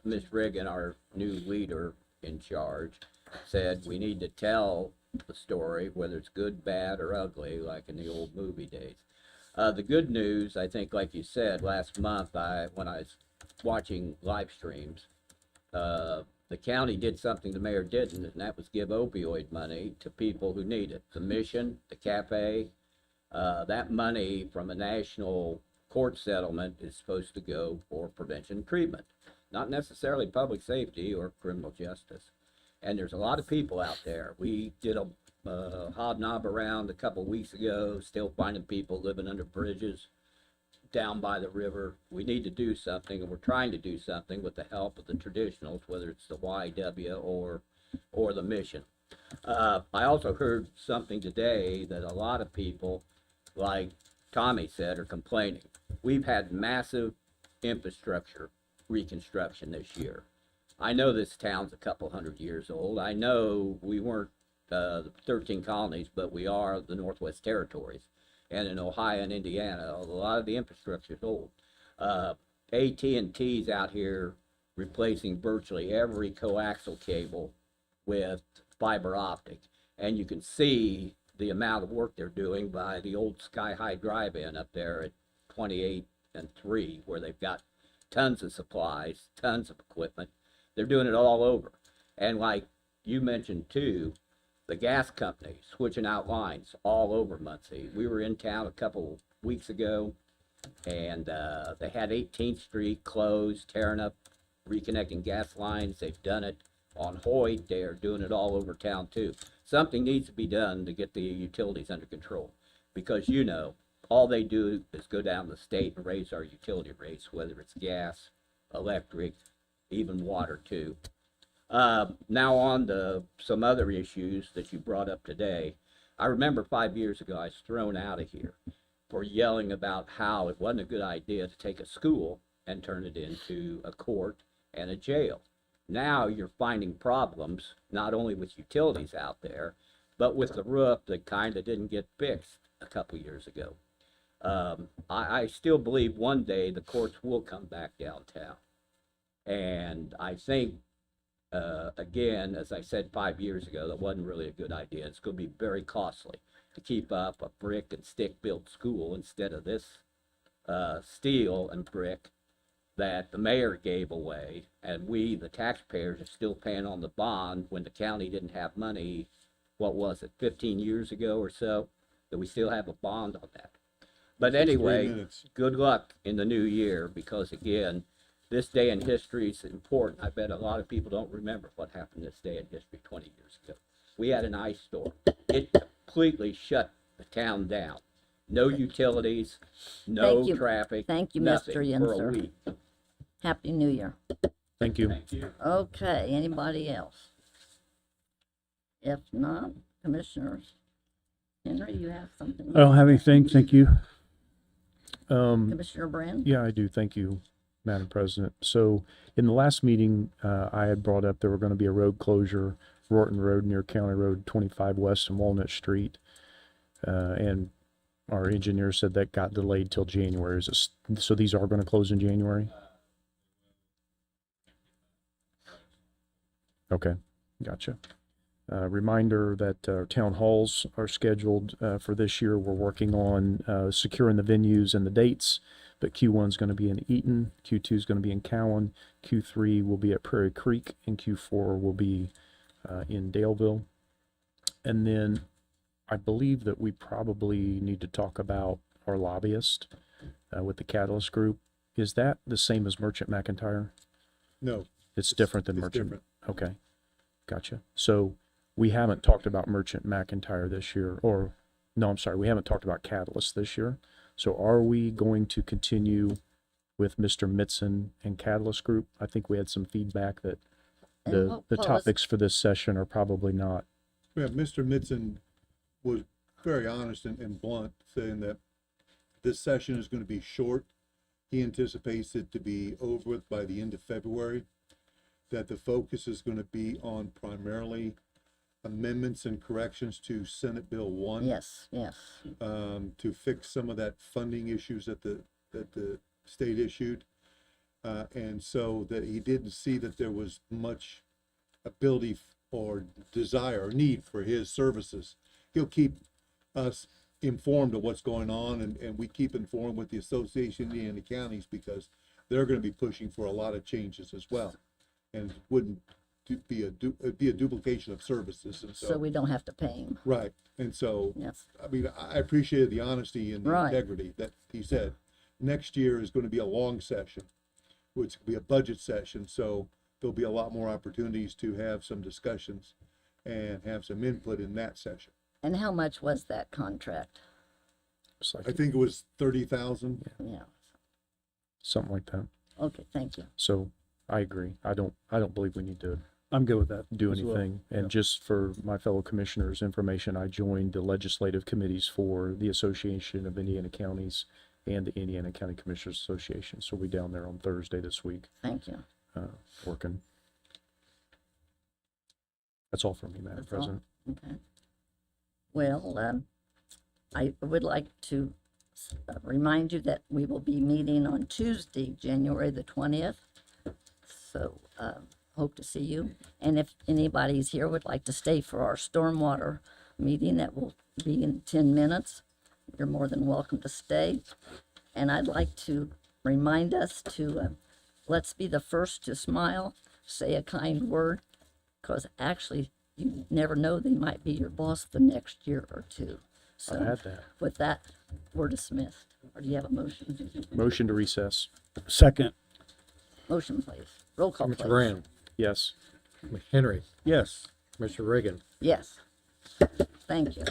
Ms. Reagan, our new leader in charge, said we need to tell the story, whether it's good, bad, or ugly, like in the old movie days. The good news, I think, like you said, last month, when I was watching live streams, the county did something the mayor didn't, and that was give opioid money to people who need it. The Mission, the Cafe, that money from a national court settlement is supposed to go for prevention and treatment, not necessarily public safety or criminal justice. And there's a lot of people out there. We did a hobnob around a couple weeks ago, still finding people living under bridges down by the river. We need to do something, and we're trying to do something with the help of the traditionals, whether it's the YW or the Mission. I also heard something today that a lot of people, like Tommy said, are complaining. We've had massive infrastructure reconstruction this year. I know this town's a couple hundred years old. I know we weren't the 13 colonies, but we are the Northwest Territories. And in Ohio and Indiana, a lot of the infrastructure is old. AT&T's out here replacing virtually every coaxial cable with fiber optic. And you can see the amount of work they're doing by the old Sky High Drive-In up there at 28 and 3, where they've got tons of supplies, tons of equipment. They're doing it all over. And like you mentioned too, the gas company switching out lines all over Muncie. We were in town a couple weeks ago, and they had 18th Street closed, tearing up, reconnecting gas lines. They've done it on Hoyt. They are doing it all over town too. Something needs to be done to get the utilities under control, because you know, all they do is go down the state and raise our utility rates, whether it's gas, electric, even water too. Now on to some other issues that you brought up today. I remember 5 years ago, I was thrown out of here for yelling about how it wasn't a good idea to take a school and turn it into a court and a jail. Now you're finding problems, not only with utilities out there, but with the roof that kind of didn't get fixed a couple years ago. I still believe one day the courts will come back downtown. And I think, again, as I said 5 years ago, that wasn't really a good idea. It's going to be very costly to keep up a brick and stick built school instead of this steel and brick that the mayor gave away, and we, the taxpayers, are still paying on the bond when the county didn't have money, what was it, 15 years ago or so, that we still have a bond on that. But anyway, good luck in the new year, because again, this day in history is important. I bet a lot of people don't remember what happened this day in history 20 years ago. We had an ice storm. It completely shut the town down. No utilities, no traffic. Thank you, nothing Mr. for a Yenser. week. Happy New Year. Thank you. Thank you. Okay, anybody else? If not, Commissioners, Henry, you have something? I don't have anything. Thank you. Commissioner Brand? Yeah, I do. Thank you, Madam President. So in the last meeting, I had brought up there were going to be a road closure, Rorton Road near County Road 25 West and Walnut Street. And our engineer said that got delayed till January. So these are going to close in January? Okay, gotcha. Reminder that town halls are scheduled for this year. We're working on securing the venues and the dates, but Q1 is going to be in Eaton, Q2 is going to be in Cowan, Q3 will be at Prairie Creek, and Q4 will be in Daleville. And then I believe that we probably need to talk about our lobbyist with the Catalyst Group. Is that the same as Merchant McIntyre? No, It's different than it's Merchant. different. Okay, gotcha. So we haven't talked about Merchant McIntyre this year, or no, I'm sorry, we haven't talked about Catalyst this year. So are we going to continue with Mr. Mitson and Catalyst Group? I think we had some feedback that And the what was- topics for this session are probably not. Yeah, Mr. Mitson was very honest and blunt, saying that this session is gonna be short. He anticipates it to be over with by the end of February, that the focus is gonna be on primarily amendments and corrections to Senate Bill 1. Yes, yes. To fix some of that funding issues that the state issued. And so that he didn't see that there was much ability or desire or need for his services. He'll keep us informed of what's going on, and we keep informed with the Association of Indiana Counties, because they're gonna be pushing for a lot of changes as well. And it wouldn't it'd be a duplication of services, and So we don't have to pay him. right, and so, Yes. I mean, I appreciated the honesty and the Right. integrity that he said. Next year is gonna be a long session, which will be a budget session, so there'll be a lot more opportunities to have some discussions and have some input in that session. And how much was that contract? It's like I think it was 30,000. Yeah. something like that. Okay, thank you. So I agree. I don't believe we need to I'm good with that. do as well. anything. And Yeah. just for my fellow commissioners' information, I joined the legislative committees for the Association of Indiana Counties and the Indiana County Commissioners Association. So we'll be down there on Thursday this week, Thank you. working. That's all for me, Madam That's all? President. Okay. Well, I would like to remind you that we will be meeting on Tuesday, January the 20th. So, hope to see you. And if anybody's here would like to stay for our stormwater meeting, that will be in 10 minutes, you're more than welcome to stay. And I'd like to remind us to, let's be the first to smile, say a kind word, because actually, you never know, they might be your boss the next year or two. I So had that. with that, we're dismissed. Or do you have a motion? Motion to recess. Second, Motion, please. Roll call, Mr. please. Brand, yes. Henry, Yes. Mr. Reagan. Yes. Thank you.